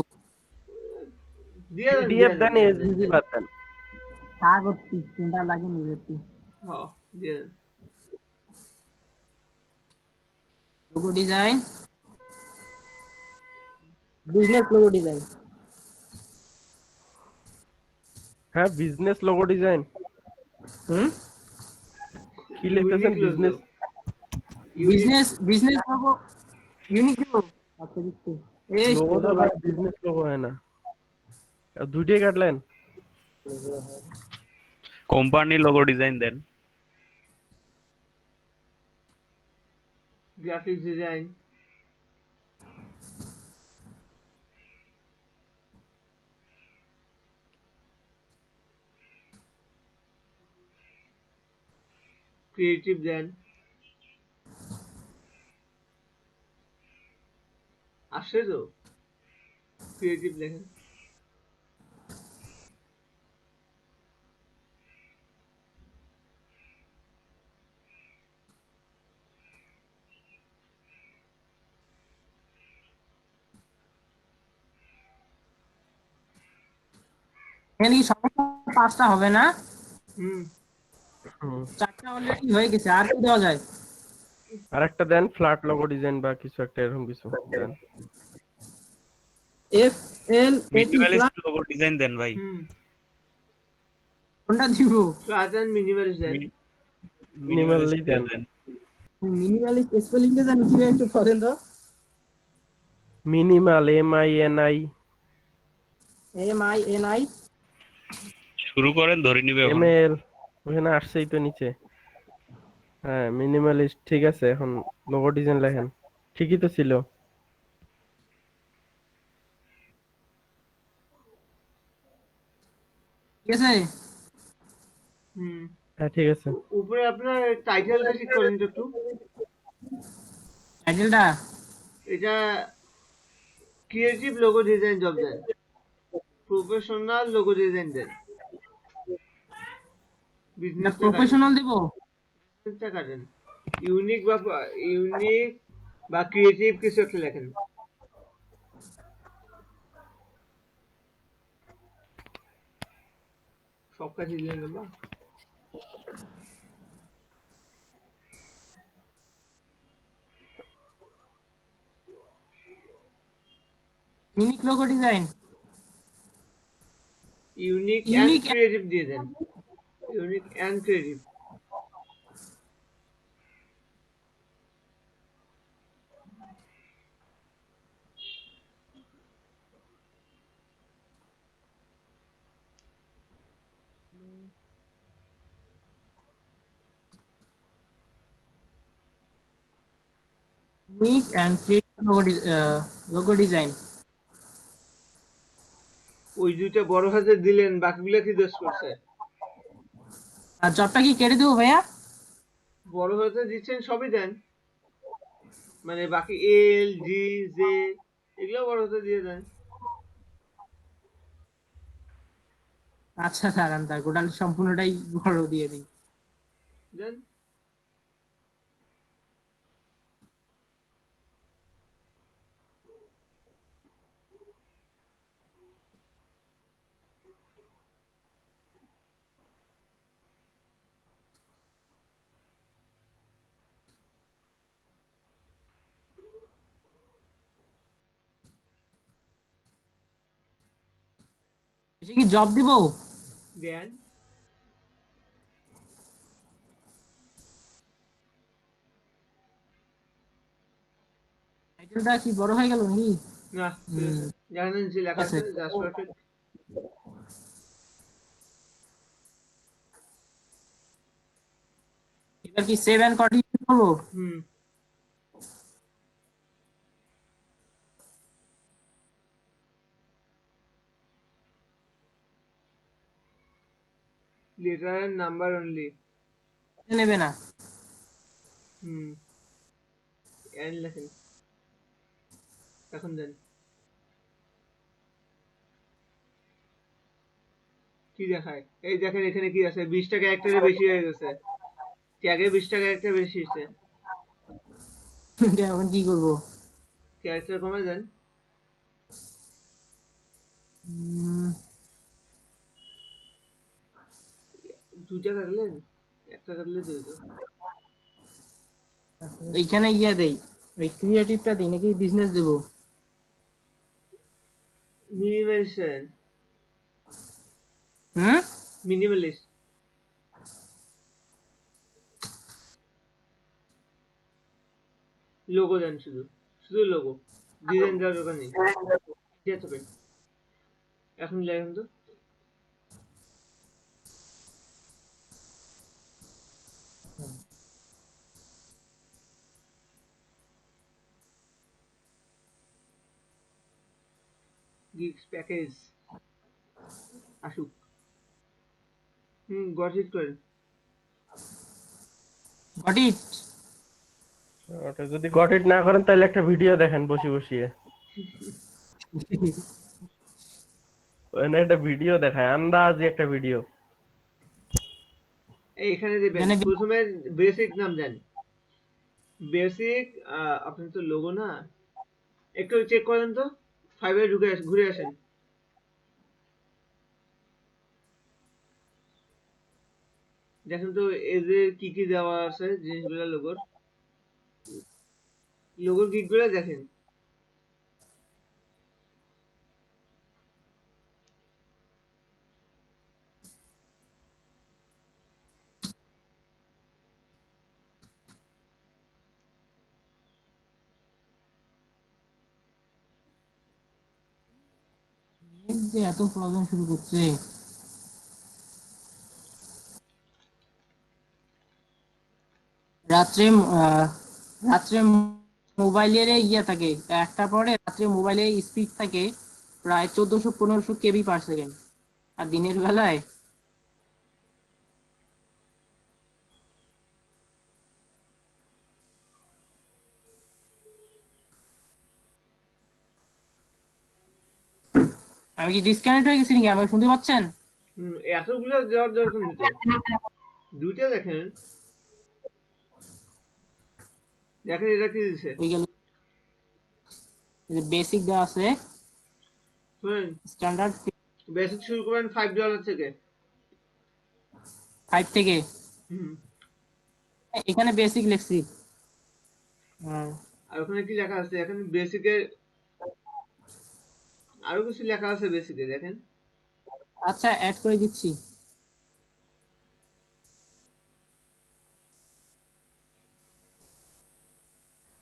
দিয়ে দেন, পিডিএফ দিয়ে দেন, দেন, এসভিজি বাদ দেন। কাগজ চিন্তা লাগে নিবেছি। হ্যাঁ দিয়ে দেন। Logo design, business logo design. হ্যাঁ বিজনেস লোগো ডিজাইন হুম, কি লিখতেছেন? Unique logo। Business business logo, unique logo. আচ্ছা দিচ্ছি। এই লোগো তো ভাই বিজনেস লোগো হয় না, দুইটাই কাটলেন। কোম্পানি লোগো ডিজাইন দেন। গ্রাফিক্স ডিজাইন, ক্রিয়েটিভ দেন, আসে তো ক্রিয়েটিভ লেখেন। এখানে কি সমস্যা? পাঁচটা হবে না, হুম চারটা অলরেডি হয়ে গেছে, আর কি দেওয়া যায়? আরেকটা দেন ফ্ল্যাট লোগো ডিজাইন বা কিছু একটা এরকম কিছু দেন। এফ এল এটি মিনিমালিস্ট লোগো ডিজাইন দেন ভাই। হুম কোনটা দিব? ফ্ল্যাট এন্ড মিনিমালিস্ট দেন। মিনিমালি দেন। মিনিমালিস্ট স্পেলিংটা জানি কি একটু বলেন তো? Minimal, MINI, MINI। শুরু করেন, ধরে নিবে এখন। ML ওখানে আসছেই তো নিচে। হ্যাঁ মিনিমালিস্ট ঠিক আছে, এখন লোগো ডিজাইন লেখেন, ঠিকই তো ছিল। ঠিক আছে, হুম হ্যাঁ ঠিক আছে। উপরে আপনার টাইটেলটা ঠিক করেন তো একটু। টাইটেলটা এটা ক্রিয়েটিভ লোগো ডিজাইন জব দেন, প্রফেশনাল লোগো ডিজাইন দেন, না বিজনেস প্রফেশনাল দিব? কাটেন, ইউনিক বা ক্রিয়েটিভ কিছু একটা লেখেন। সব কাজ দিলেন না, unique logo design, unique and Unique creative দিয়ে দেন, unique and creative. Unique and creative logo design. ওই দুইটা বড় হাতে দিলেন, বাকিগুলো কি দোষ করছে? আর জবটা কি কেটে দেবো ভাইয়া? বড় হাতে দিচ্ছেন সবই দেন, মানে বাকি এল জি জে এগুলো বড় হাতে দিয়ে দেন। আচ্ছা দাঁড়ান, তার গোটাল সম্পূর্ণটাই বড় দিয়ে দিই। দেন। সে কি জব দিব? দেন। টাইটেলটা কি বড় হয়ে গেল নাকি? না, ঠিক আছে। যেখানে নিচে লেখা আছে। আছে জাস্ট পারফেক্ট। এবার কি সেভ এন্ড কন্টিনিউ করবো? হুম। Letter and number only. নেবে না। হুম। এন্ড লেখেন। এখন দেন। কি দেখায়? এই দেখেন এখানে কি আছে, 20টা ক্যারেক্টারের বেশি হয়ে গেছে। ট্যাগে 20টা ক্যারেক্টার বেশি হয়েছে। এখন কি করবো? ক্যারেক্টার কমে দেন। উম, 2টা কাটলেন, একটা কাটলে 2টা। এইখানে গিয়ে দেই, ওই ক্রিয়েটিভটা দিই নাকি বিজনেস দেবো? মিনিমাইজেশন। হুম, মিনিমালিস্ট। লোগো দেন, শুধু শুধু লোগো। ডিজাইন দেওয়ার দরকার নেই। যেতে হবে। এখন লেখেন তো। গিগস প্যাকেজ আসুক। গট ইট করেন। Got it. ওটা যদি গট ইট না করেন তাহলে একটা ভিডিও দেখেন বসে বসিয়ে, ওখানে একটা ভিডিও দেখায়, আন্দাজে একটা ভিডিও। এখানে দেবেন এখানে প্রথমে বেসিক নাম দেন। বেসিক। আপনার তো লোগো না, একটু চেক করেন তো। 5 এ ঘুরে আসেন। দেখেন তো এই যে কি কি দেওয়া আছে জিনিসগুলো লোগোর। লোগোর গিকগুলো দেখেন। এই যে এত প্রবলেম শুরু করছে। রাত্রে রাত্রে মোবাইলের ইয়ে থাকে, একটা পরে রাত্রে মোবাইলের স্পিড থাকে প্রায় 1400-1500 KB/সেকেন্ড, আর দিনের বেলায় আমি কি ডিসকানেক্ট হয়ে গেছি নাকি? আমাকে শুনতে পাচ্ছেন? এতগুলো দেওয়ার দরকার নেই তো। 2টা দেখেন। দেখেন এটা কি দিছে। ওই গেল, বেসিক দেওয়া আছে, শুনেন, স্ট্যান্ডার্ড বেসিক শুরু করবেন $5 থেকে। 5 থেকে। হুম। এখানে বেসিক লিখছি। হ্যাঁ, আর ওখানে কি লেখা আছে, এখানে বেসিকে আরো কিছু লেখা আছে বেসিকে দেখেন। আচ্ছা অ্যাড করে দিচ্ছি।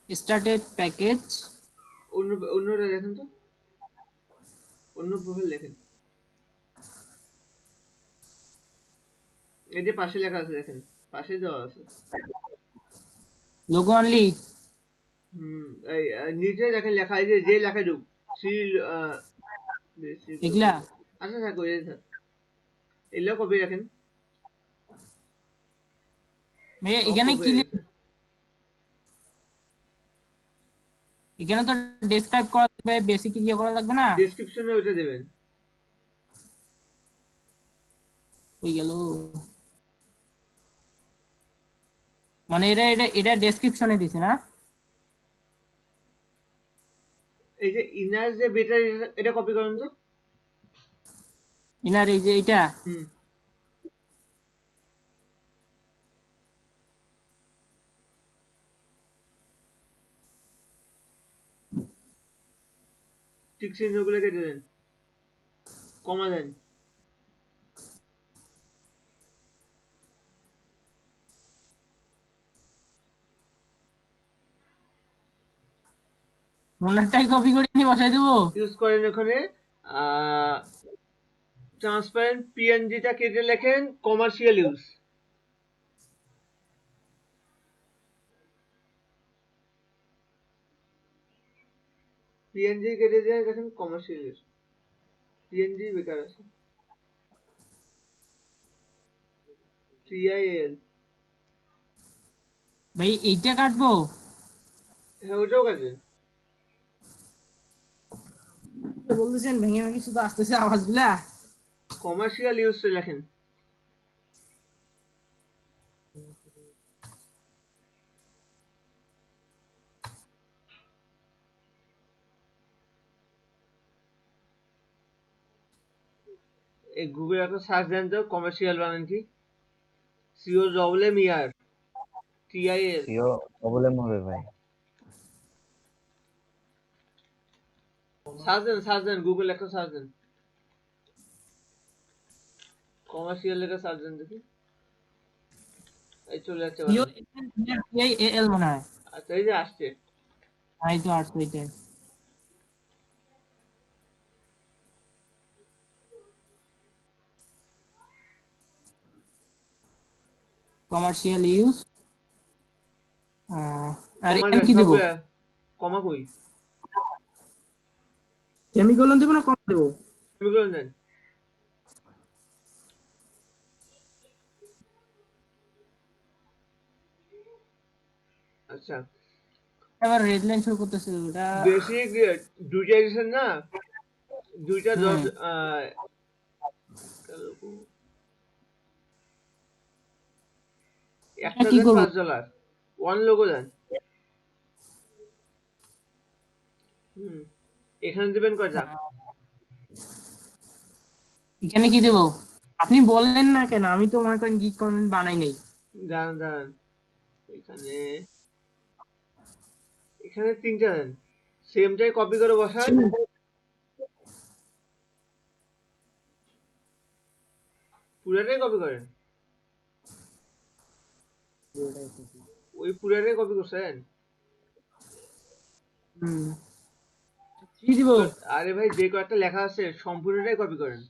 Started package. অন্যটা দেখেন তো, অন্য প্রোফাইল দেখেন। এই যে পাশে লেখা আছে দেখেন, পাশে দেওয়া আছে। Logo only. হুম। এই নিচে দেখেন লেখা, এই যে লেখা ঢুক সিল বেসিক। এগুলা আচ্ছা থাকো, এই থাক, এগুলো কপি রাখেন। সব এখানে কপি কি হয়ে গেছে। এখানে তো ডেসক্রাইব করা লাগবে, বেসিক ইয়ে করা লাগবে না? ডেসক্রিপশনে ওইটা দেবেন। কই গেল? মানে এটা ডেসক্রিপশনে দিছে না? এই যে ইনার যে বেটার, এটা কপি করুন তো। ইনার এই যে এটা হুম, টিক চিহ্নগুলো কেটে দেন, কমা দেন। ওনারটাই কপি করে নিয়ে বসাই দেবো। ইউজ করেন ওখানে ট্রান্সপারেন্ট পিএনজিটা কেটে লেখেন কমার্শিয়াল ইউজ। পিএনজি কেটে দিয়ে দেখেন কমার্শিয়াল ইউজ, পিএনজি বেকার আছে। TIL, ভাই এইটা কাটবো? হ্যাঁ ওটাও কাটেন। বলতেছেন ভেঙে ভেঙে শুধু আসতেছে আওয়াজগুলা। কমার্শিয়াল ইউজ লেখেন। এই গুগল একটা সার্চ দেন তো কমার্শিয়াল বানান কি, COMMER TIL। সিও প্রবলেম হবে ভাই। সার্চ দেন গুগল একটা সার্চ দেন, কমার্শিয়াল লেখা সার্চ দেন দেখি, এই চলে যাচ্ছে বানান। এল মনে হয়। আচ্ছা এই যে আসছে। এই তো আসছে এটা। কমার্শিয়াল ইউজ আর কমা এখানে দেন কি দেব? সবগুলা, কমা কই, সেমিকোলন দেব না কমা দেব? সেমিকোলন দেন। আচ্ছা আবার রেড লাইন শো করতেছে ওটা। বেসিক দুইটা এডিশন না, দুইটা 10 একটা কি দেন করব? $5, ওয়ান লোগো দেন। হুম, এখানে দিবেন কয়টা? এখানে কি দেব? আপনি বললেন না কেন? আমি তো মনে করেন গিগ কন্টেন্ট বানাই নাই। দাঁড়ান দাঁড়ান, এখানে এখানে তিনটা দেন, সেমটাই কপি করে বসান। পুরাটাই কপি করেন, ওই পুরাটাই কপি করছেন। হুম, কি দিব? আরে ভাই যে কয়েকটা লেখা আছে সম্পূর্ণটাই কপি করেন।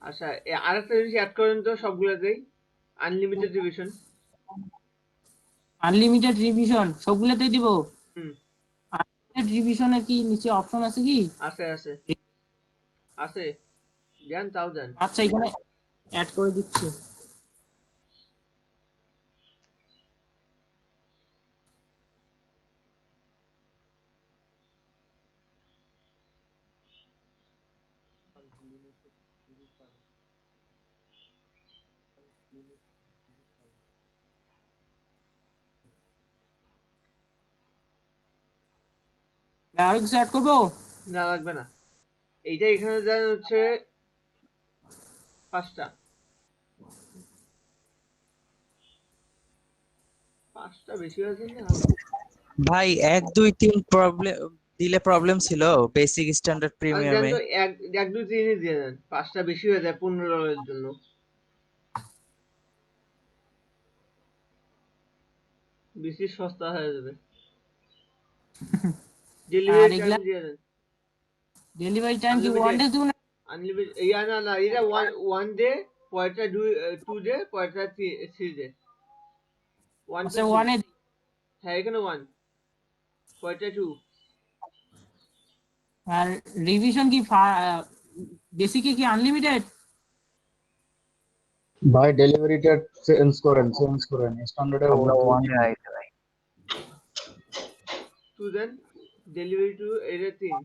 আচ্ছা আরেকটা জিনিস অ্যাড করেন তো সবগুলোতেই, আনলিমিটেড রিভিশন। আনলিমিটেড রিভিশন সবগুলোতেই দিব? হুম, আনলিমিটেড রিভিশনে কি নিচে অপশন আছে কি? আছে আছে আছে, দেন তাও দেন। আচ্ছা এখানে অ্যাড করে দিচ্ছি। আরো কিছু অ্যাড করবো? না লাগবে না, এইটা এখানে দেন হচ্ছে 5টা, 5টা বেশি হয়েছে না? ভাই 1 2 3 প্রবলেম দিলে প্রবলেম ছিল বেসিক স্ট্যান্ডার্ড দেন প্রিমিয়ামে। তো এক এক দুই তিনই দিয়ে দেন, 5টা বেশি হয়ে যায় $15 জন্য, বেশি সস্তা হয়ে যাবে। আর ডেলিভারি টাইম এগুলা দিয়ে দেন ডেলিভারি টাইম কি ওয়ান ডে দিব না? আনলিমিটেড। ইয়া না না, এটা ওয়ান ডে, পরেরটা 2 ডে, পরেরটা 3 ডে, 1 to আচ্ছা 3। ওয়ানে। হ্যাঁ এখানে 1, পরেরটা 2। আর রিভিশন কি বেসিকে কি আনলিমিটেড? ভাই ডেলিভারিটা চেঞ্জ করেন স্ট্যান্ডার্ডে আমরা দুই ওয়ান দিন। রাইট ভাই। টু দেন ডেলিভারি টু এটা 3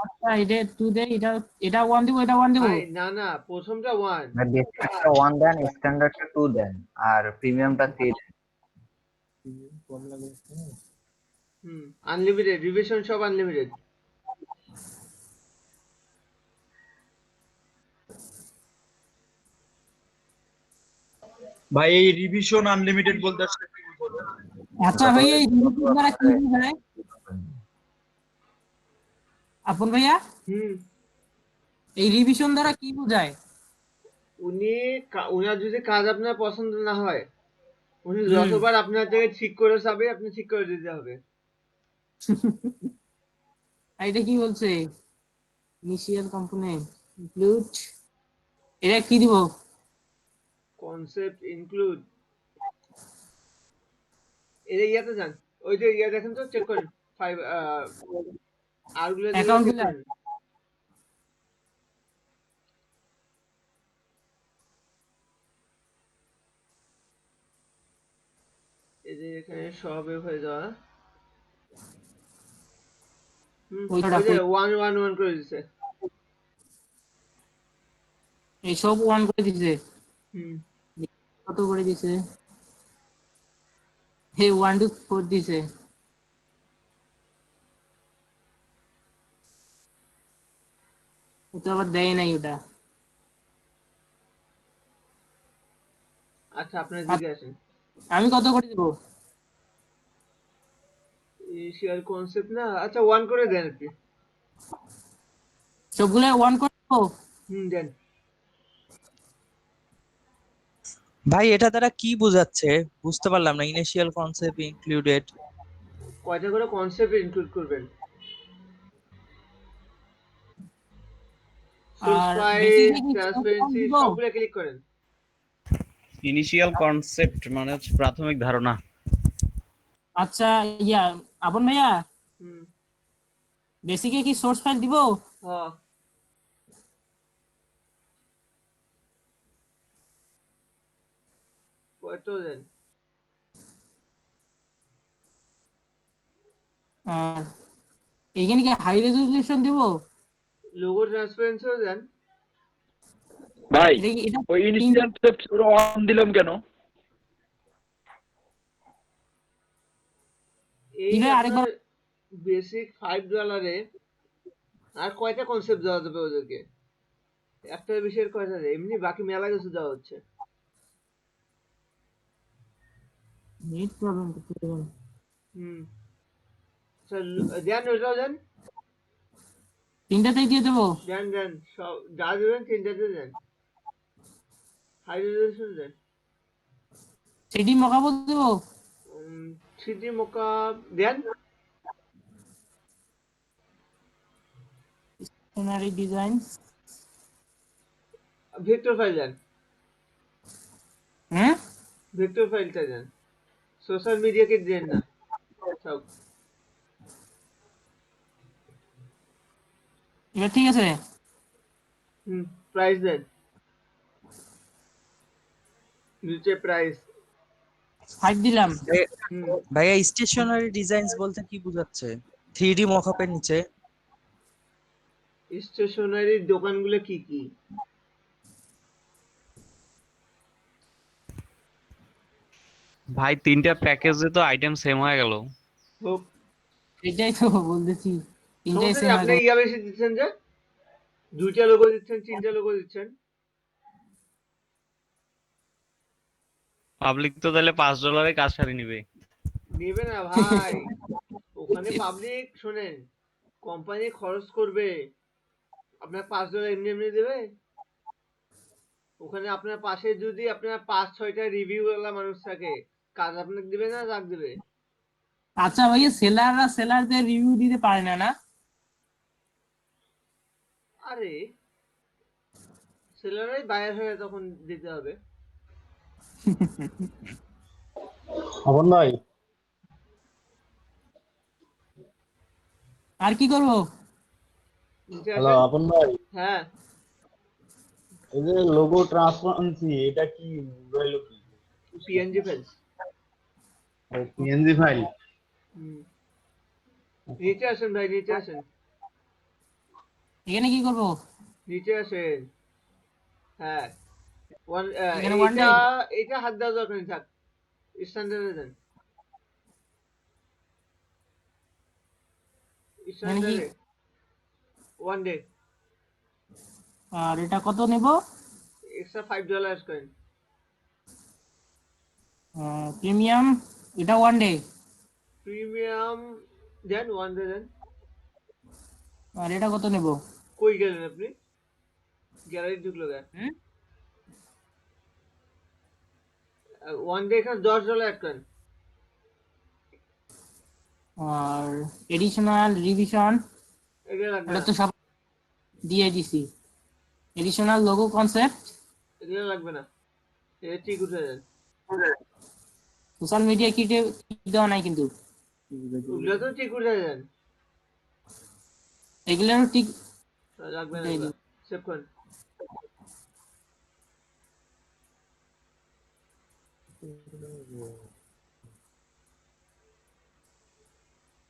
আচ্ছা এটা টু দে, এটা এটা ওয়ান দিব, এটা ওয়ান দিব। ভাই না না প্রথমটা 1 ভাই বেসিকটা ওয়ান দেন, স্ট্যান্ডার্ডটা টু দেন, আর প্রিমিয়ামটা থ্রি দেন। আনলিমিটেড রিভিশন সব আনলিমিটেড। ভাই এই রিভিশন আনলিমিটেড বলতে আসলে কি বলবো? আচ্ছা ভাই এই রিভিশন দ্বারা কি বোঝায় আপন ভাইয়া? হুম এই রিভিশন দ্বারা কি বোঝায়? উনার যদি কাজ আপনার পছন্দ না হয়, উনি হুম। যতবার আপনার থেকে ঠিক করে চাবে আপনি ঠিক করে দিতে হবে। আর এটা কি বলছে? ইনিশিয়াল কম্পোনেন্ট ইনক্লুড, এটা কি দিব? কনসেপ্ট ইনক্লুড এটা ইয়াতে যান, ওই যে ইয়া দেখেন তো, চেক করেন 5 আর গুলো Account চেক গুলা? করেন। এই যে এখানে সব হয়ে যাওয়া। ওই ওইটা যে 111 করে দিছে। এই সব ওয়ান করে দিছে। হুম কত করে দিছে? হে 1 to 4 দিছে। ওটা আবার দেয় নাই ওটা। আচ্ছা আপনার দিকে আসেন। আমি কত করে দিব? ইনিশিয়াল কনসেপ্ট না, আচ্ছা 1 করে দেন আপনি। সবগুলো ওয়ান করে দিব? দেন। ভাই এটা দ্বারা কি বোঝাচ্ছে বুঝতে পারলাম না, ইনিশিয়াল কনসেপ্ট ইনক্লুডেড। কয়টা করে কনসেপ্ট ইনক্লুড করবেন? সোর্স আর ফাইল, বেসিক্যালি কি ট্রান্সপারেন্সি দিব? সবগুলো ক্লিক করেন। ইনিশিয়াল কনসেপ্ট মানে হচ্ছে প্রাথমিক ধারণা। আচ্ছা ইয়া আপন ভাইয়া হুম বেসিকে কি সোর্স ফাইল দিব? হ্যাঁ কয়টা দেন? আর এইখানে কি হাই রেজলিউশন দিব? লোগো ট্রান্সপারেন্সিও দেন। ভাই এটা কি এটা ওই ইনিশিয়াল কনসেপ্ট অন দিলাম কেন? এই দিলে আরেকবার আপনার বেসিক $5 আর কয়টা কনসেপ্ট দেওয়া যাবে ওদেরকে? একটা বিষয়ের কয়টা দেয়? এমনি বাকি মেলা কিছু দেওয়া হচ্ছে। নেট প্রবলেম করতে দেবেন। হুম আচ্ছা দেন, ওইটাও দেন। তিনটাতেই দিয়ে দেবো? দেন দেন সব যা দেবেন তিনটাতে দেন। হাই রেজলিউশন দেন। 3D মকাবো দেবো? 3D মোকা দেন। সিনারি ডিজাইন ভেক্টর ফাইল দেন। হ্যাঁ ভেক্টর ফাইলটা দেন, সোশ্যাল মিডিয়াকে দেন না সব। এবার ঠিক আছে। প্রাইস দেন, নিচে প্রাইস। 5 দিলাম। ভাইয়া স্টেশনারি ডিজাইনস বলতে কি বোঝাচ্ছে 3D মকআপের নিচে? স্টেশনারি দোকানগুলো কি কি? ভাই তিনটা প্যাকেজে তো আইটেম সেম হয়ে গেল। হোক এটাই তো বলতেছি, তিনটাই সমস্যা সেম নেই, হয়ে আপনি যাবে। ইয়া বেশি দিচ্ছেন যে, 2টা লোগো দিচ্ছেন, 3টা লোগো দিচ্ছেন। পাবলিক তো তাহলে $5 কাজ সারি নিবে। নেবে না ভাই, ওখানে পাবলিক শোনেন, কোম্পানি খরচ করবে, আপনার $5 এমনি এমনি দেবে? ওখানে আপনার পাশে যদি আপনার 5-6টা রিভিউ ওয়ালা মানুষ থাকে, কাজ আপনাকে দিবে না রাখ দিবে? আচ্ছা ভাইয়া সেলাররা সেলারদের রিভিউ দিতে পারে না না? আরে সেলারাই বায়ার হয়ে তখন দিতে হবে। আপন ভাই আর কি করবো? নিচে হ্যালো আসেন। আপন ভাই, হ্যাঁ এই যে লোগো ট্রান্সপারেন্সি এটা কি হইলো কি? PNG file. PNG file. নিচে আসেন ভাই, নিচে আসেন, এখানে কি করবো? নিচে আসেন। হ্যাঁ, এখানে ওয়ান ডে। এইটা হাত দেওয়া দরকার নেই, থাক, স্ট্যান্ডার্ডে দেন, এখানে কি? স্ট্যান্ডার্ডে ওয়ান ডে আর এটা কত নেব? এক্সট্রা $5 করেন। প্রিমিয়াম, এটা ওয়ান ডে। প্রিমিয়াম দেন, ওয়ান ডে দেন। আর এটা কত নেব? কই গেলেন আপনি? গ্যালারি ঢুকলো গা। ওয়ান ডে এখানে $10 অ্যাড করেন। আর এডিশনাল রিভিশন, এগুলো লাগবে এটা না, তো সব দিয়ে দিছি। এডিশনাল লোগো কনসেপ্ট, এগুলো লাগবে না, এটা ঠিক উঠে দেন। সোশ্যাল মিডিয়া কিটে দেওয়া নাই কিন্তু, ওগুলো তো ঠিক উঠে দেন, এগুলোরও ঠিক লাগবে না, দিয়ে এগুলো দিই। সেভ করেন।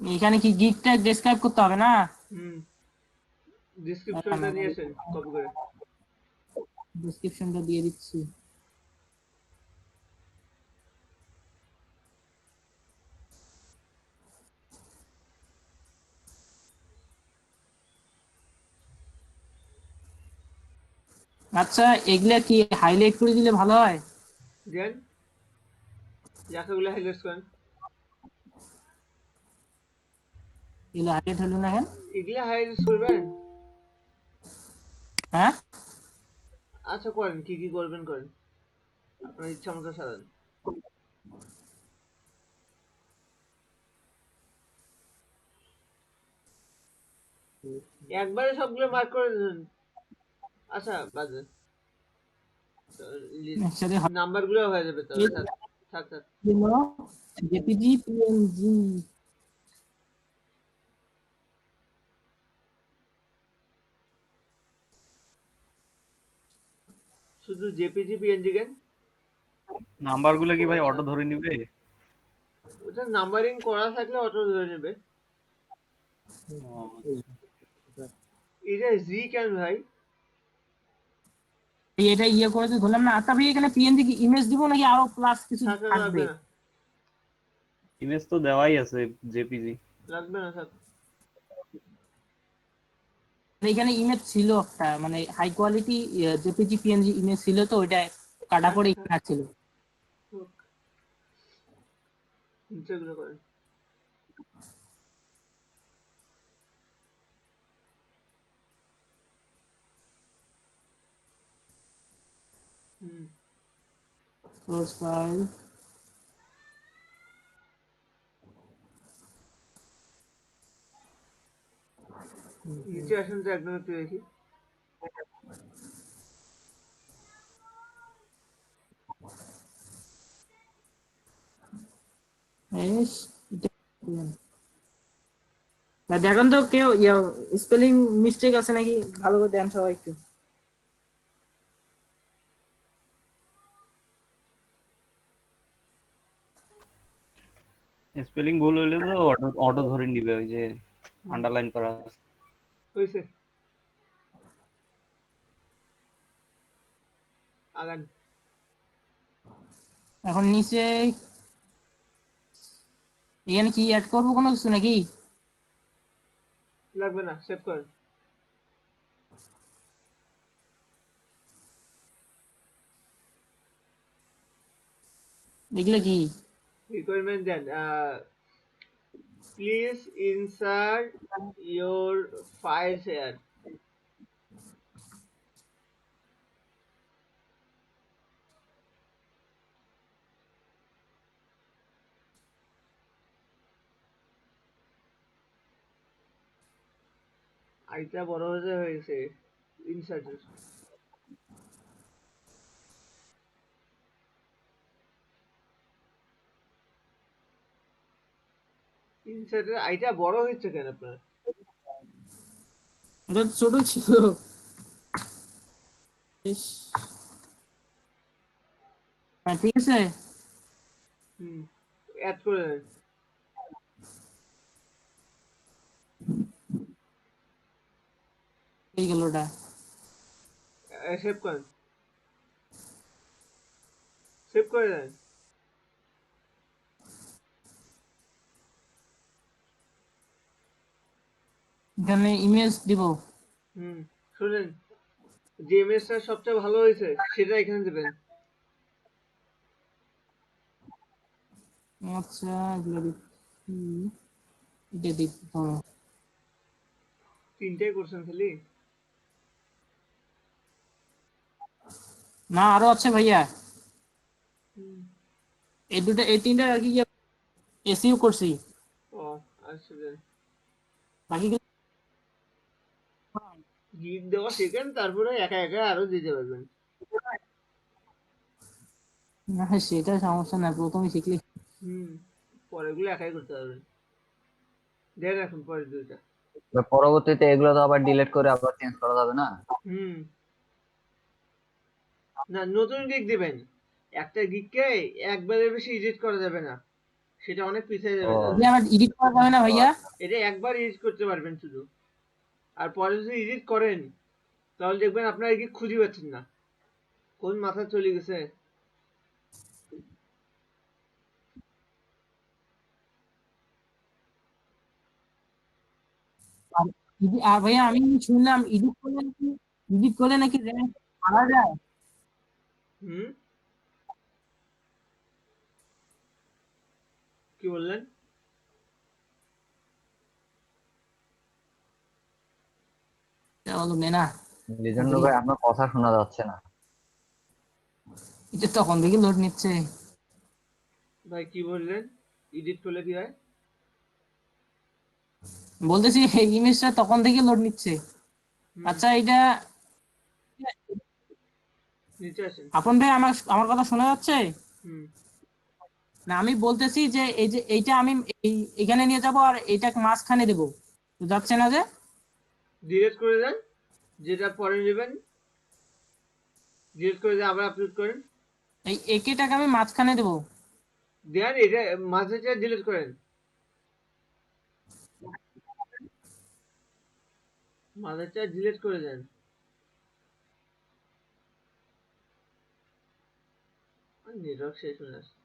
এখানে কি গিগটা ডেসক্রাইব করতে হবে না? ডিসক্রিপশনটা নিয়ে আসেন কপি করে। ডেসক্রিপশনটা দিয়ে দিচ্ছি। আচ্ছা, এগুলা কি হাইলাইট করে দিলে ভালো হয়? দেন, যাকেগুলো হাইলাইট করেন। এগুলো হাইলাইট হলো না কেন? এগুলো হাইলাইট করবেন। হ্যাঁ, আচ্ছা করেন, কি কি করবেন করেন, আপনার ইচ্ছা মতো সাজান। একবারে সবগুলো মার্ক করে দেন। আচ্ছা বাদ দেন, একসাথে নাম্বার গুলো হয়ে যাবে তো। থাক থাক থাক। JPG PNG. শুধু জেপিজি পিএনজি কেন? নাম্বারগুলো কি ভাই অটো ধরে নিবে? ওটা নাম্বারিং করা থাকলে অটো ধরে নেবে। এটা জি কেন ভাই? এটা ইয়ে করে তো ধরলাম না। আচ্ছা ভাই, এখানে পিএনজি কি ইমেজ দিব নাকি আরো প্লাস কিছু থাক, থাকবে? লাগবে না, ইমেজ তো দেওয়াই আছে জেপিজি। লাগবে না, থাক। এখানে ইমেজ ছিল একটা, মানে high quality JPG PNG image ছিল, তো ওইটা কাটা পড়ে এখানে ছিল। নিচেগুলো করেন। সোর্স ফাইল, নিচে আসেন তো একদম একটু দেখি। দেখেন তো কেউ স্পেলিং মিস্টেক আছে নাকি, ভালো করে দেন সবাই একটু। স্পেলিং ভুল হইলে তো অটো অটো ধরে নিবে, ওই যে আন্ডারলাইন করা আছে। হয়েছে, আগান। এখন নিচে এখানে কি অ্যাড করবো কোনো কিছু নাকি? লাগবে না, সেভ করেন। এগুলো কি? রিকোয়ারমেন্ট দেন, please insert your files here. আইটা বড় হয়েছে ইনসার্টের। ইনসার্টের আইটা বড় হচ্ছে কেন আপনার? এটা তো ছোট ছিল। ইস, হ্যাঁ ঠিক আছে। হুম, অ্যাড করে দেন। এই গেল ওটা। সেভ করেন, সেভ করে দেন। এখানে ইমেজ দিব। হুম, শুনেন, যে ইমেজটা সবচেয়ে ভালো হয়েছে সেটা এখানে দেবেন। আচ্ছা এগুলো দিচ্ছি, এটা দিচ্ছি তো। তিনটাই করছেন খালি? না আরো আছে ভাইয়া, হুম, এই দুটো এই তিনটা আর কি এসিও করছি, ও আচ্ছা দেন। বাকি গিগ দেওয়া শিখেন, তারপরে একা একা আরো দিতে পারবেন। না সেটা সমস্যা না, প্রথমে শিখলে। হুম, পরেরগুলো একাই করতে পারবেন। দেন এখন পরের দুইটা। এবার পরবর্তীতে এগুলো তো আবার ডিলিট করে আবার চেঞ্জ করা যাবে না? হুম, না নতুন গিগ দিবেন। একটা গিগকে একবারের বেশি এডিট করা যাবে না, সেটা অনেক পিছিয়ে ও যাবে এটা তাহলে। আবার এডিট করা যাবে না ও ভাইয়া? আচ্ছা। এটা একবার এডিট করতে পারবেন শুধু, আর পরে যদি এডিট করেন তাহলে দেখবেন আপনার গিগ খুঁজে পাচ্ছেন না, কোন মাথা চলে গেছে। আর আর ভাইয়া আমি শুনলাম এডিট করলে নাকি র্যাঙ্ক মারা যায়। হুম, কি বললেন? এটা বলো না, লিজেন্ড ভাই আপনার কথা শোনা যাচ্ছে না। এটা তখন থেকে লোড নিচ্ছে। ভাই কি বললেন? এডিট করলে কি হয়? বলতেছি এই ইমেজটা তখন থেকে লোড নিচ্ছে। হুম, আচ্ছা এটা নিচে আসেন। আপন ভাই আমার আমার কথা শোনা যাচ্ছে? হুম, না আমি বলতেছি যে এই যে এইটা আমি এখানে নিয়ে যাব আর এইটা মাঝখানে দেবো, তো যাচ্ছে না যে। ডিলিট করে দেন, যেটা পরে নেবেন ডিলিট করে দিয়ে আবার আপলোড করেন। এই একেটাকে আমি মাঝখানে দেবো। দেন এটা মাঝেটা ডিলিট করেন, মাঝেরটা ডিলিট করে দেন। নেটওয়ার্ক শেষ হয়ে আসছে।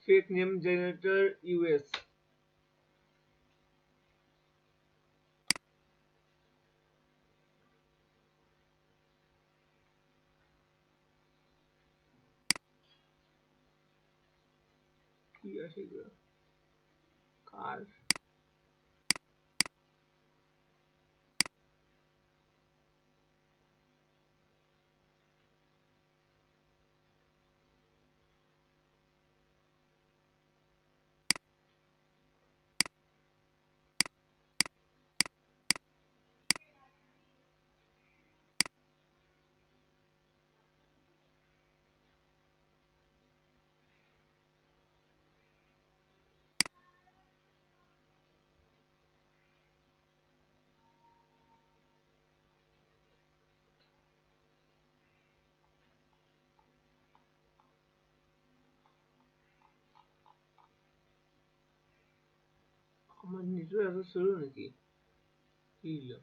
Fake name generator US. কি আছে এগুলো? কার? আমার নেটওয়ার্ক এত স্লো নাকি? কি হলো?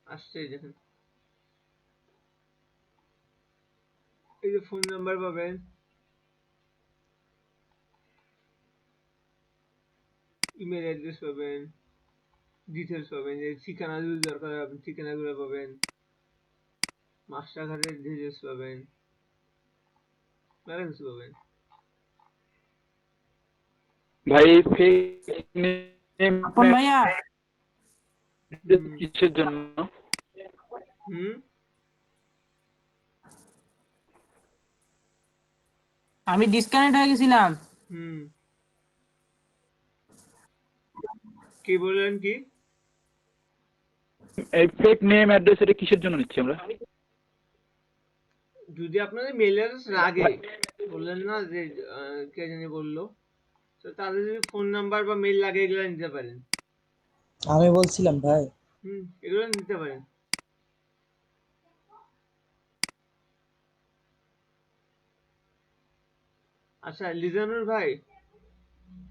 আসছে এই দেখেন, এই যে ফোন নাম্বার পাবেন, ইমেল অ্যাড্রেস পাবেন, ডিটেলস পাবেন, যে ঠিকানা যদি দরকার হয় আপনি ঠিকানাগুলো পাবেন, মাস্টার কার্ডের ডিটেলস পাবেন, ম্যাকানিক্স পাবেন। ভাই ফেক নেম আপন ভাইয়া কিসের জন্য? হুম আমি ডিসকানেক্ট হয়ে গেছিলাম। হুম কি বললেন কি? এই ফেক নেম অ্যাড্রেস এটা কিসের জন্য নিচ্ছি আমরা? যদি আপনাদের মেল অ্যাড্রেস লাগে, বললেন না যে কে জানি বললো, তো তাদের যদি ফোন নাম্বার বা মেল লাগে এগুলো নিতে পারেন। আমি বলছিলাম ভাই। এগুলো নিতে পারেন। আচ্ছা লিজানুর ভাই,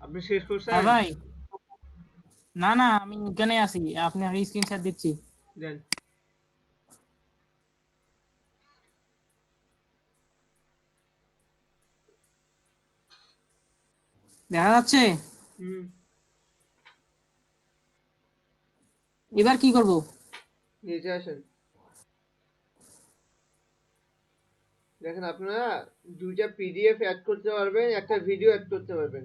আপনি শেষ হ্যাঁ করছেন? ভাই, না না আমি এখানে আছি, আপনি আমি স্ক্রিনশট দিচ্ছি। দেন। দেখা যাচ্ছে? হুম এবার কি করব? নিচে আসেন। দেখেন আপনারা দুইটা পিডিএফ অ্যাড করতে পারবেন, একটা ভিডিও অ্যাড করতে পারবেন।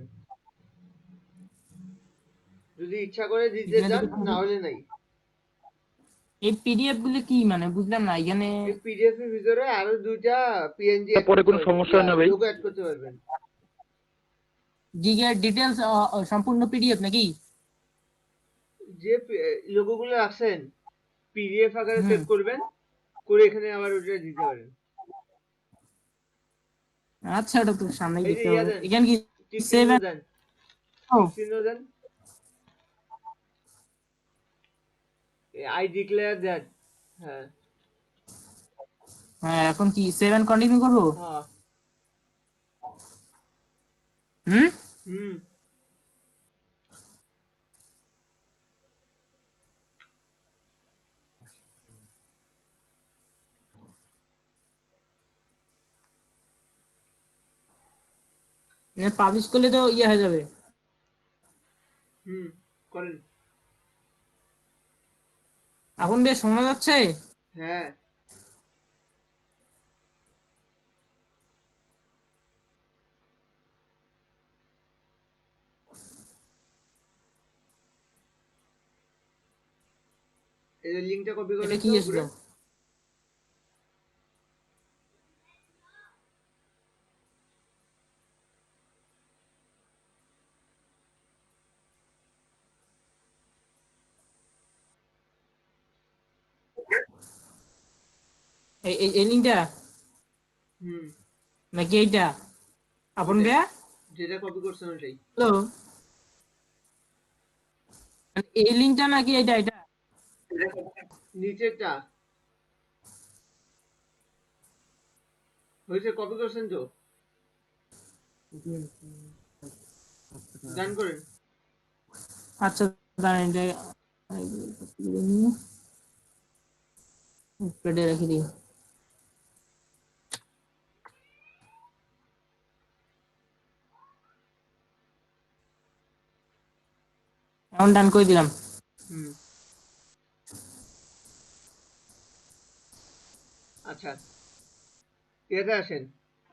যদি ইচ্ছা করে দিতে এখানে চান, দেখে না হলে নাই। এই পিডিএফ গুলো কি মানে বুঝলাম না এখানে। এই পিডিএফ এর ভিতরে আরো দুইটা পিএনজি অ্যাড পরে করতে কোনো পারবেন, সমস্যা হয় না ভাই? লোগো অ্যাড করতে পারবেন। গিগের ডিটেলস সম্পূর্ণ পিডিএফ নাকি? যে লোগো গুলো আছেন পিডিএফ আকারে হুম, সেভ করবেন, করে এখানে আবার ওটা দিতে পারেন। আচ্ছা ওটা তো সামনেই এই যে দেখতে ইয়া হবে। দেন, এখানে কি টিক চিহ্ন সেভেন? দেন, ও টিক চিহ্ন দেন, আই ডিক্লেয়ার দ্যাট। হ্যাঁ হ্যাঁ, এখন কি 7 কন্টিনিউ করব? হ্যাঁ হুম, হুম পাবলিশ করলে তো ইয়ে হয়ে যাবে। হুম করেন। এখন বেশ শোনা যাচ্ছে? হ্যাঁ এই যে লিংকটা কপি এটা করেন কি তো এসেছিল? উপরে। এই লিঙ্কটা হুম নাকি এইটা? আপন ওইটাই, ভাইয়া যেটা কপি করছেন ওইটাই। হ্যালো, এই লিঙ্কটা নাকি এইটা? এটা নিচেরটা হয়েছে, কপি করছেন তো, ডান করেন। আচ্ছা দাঁড়ান, এটা পেটে রেখে দিই। এখন ডান করে দিলাম। হুম আচ্ছা এতে আসেন,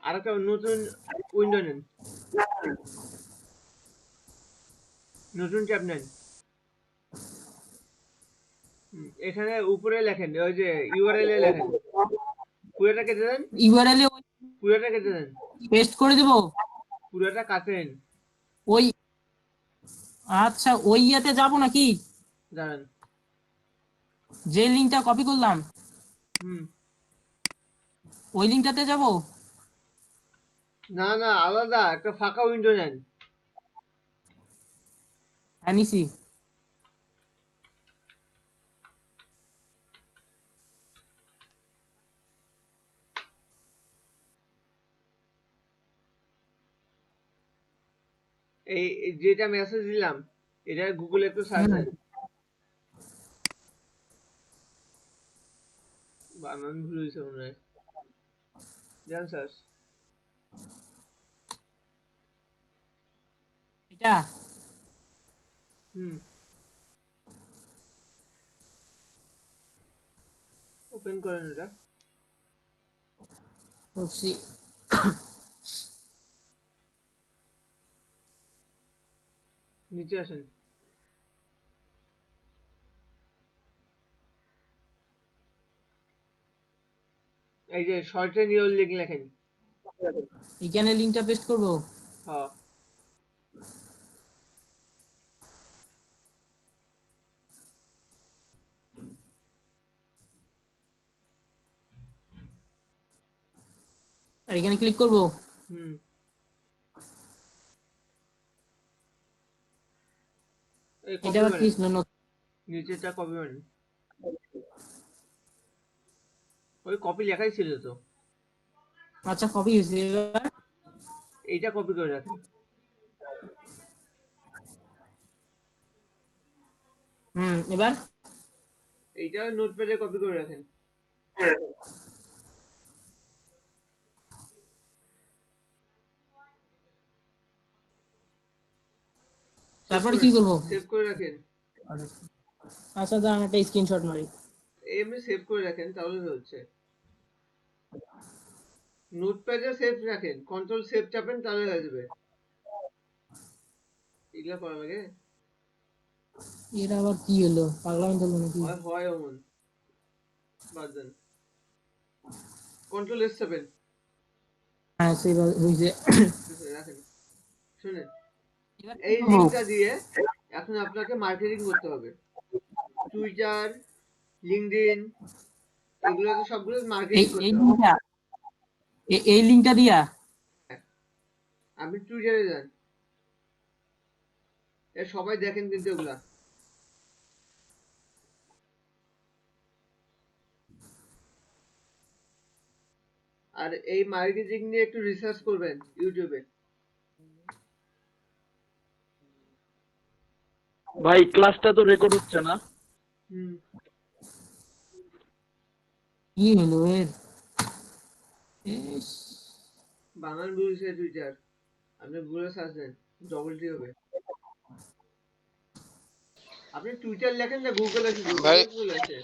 আর একটা নতুন উইন্ডো নেন, নতুন ট্যাব নেন। এখানে উপরে লেখেন, ওই যে ইউআরএল এ লেখেন, পুরোটা কেটে দেন, ইউআরএল এ পুরোটা কেটে দেন, পেস্ট করে দেব পুরোটা কাটেন। ওই। আচ্ছা ওই ইয়েতে যাব নাকি? দাঁড়ান। যে লিঙ্কটা কপি করলাম হুম ওই লিঙ্কটাতে যাব? না না, আলাদা একটা ফাঁকা উইন্ডো নেন। হ্যাঁ নিছি। এই যেটা মেসেজ দিলাম, এটা গুগলে একটু সার্চ হুম, দেন, বানান ভুল হয়েছে মনে হয়, দেন সার্চ। এটা হুম ওপেন করেন এটা। করছি। নিচে আসেন। এই যে শর্টে নিয়র লিঙ্ক লেখেন। এখানে লিংকটা পেস্ট করব। হ্যাঁ আর এখানে ক্লিক করব। হুম এই এটা কপি আবার কি করেন, ছিল? নিচেটা কপি করেন। ওই কপি লেখাই ছিল তো, আচ্ছা কপি হয়েছে এবার। এইটা কপি করে রাখেন। এবার এইটা নোটপ্যাডে কপি করে রাখেন। তারপরে কি করব? সেভ করে রাখেন। আচ্ছা দাঁড়ান একটা স্ক্রিনশট মারি। এমনি সেভ করে রাখেন তাহলে হচ্ছে। নোটপ্যাডে সেভ রাখেন, কন্ট্রোল সেভ চাপেন তাহলে হয়ে যাবে। এগুলা করা লাগে এটা আবার কি হলো? পাগলামি হলো নাকি? হয় হয় অমন বাদ দেন। কন্ট্রোল এস চাপেন, হ্যাঁ সেবার হইছে। রাখেন। শুনেন, এবার কি এই করব? লিঙ্কটা দিয়ে এখন আপনাকে মার্কেটিং করতে হবে। টুইটার, লিঙ্কডইন, এগুলো তো সবগুলো এই মার্কেটিং এই করতে হবে। লিংকটা এই লিংকটা দিয়া আপনি টুইটারে যান, এ সবাই দেখেন কিন্তু এগুলা। আর এই মার্কেটিং নিয়ে একটু রিসার্চ করবেন ইউটিউবে। ভাই ক্লাসটা তো রেকর্ড হচ্ছে না। হুম কি হলো এর? ইস, বাংলা বলছে টুইটার, আপনি গুগলে সার্চ দেন, ডবল টি হবে। আপনি টুইটার লেখেন না গুগল আছে, ভাই গুগল আছে।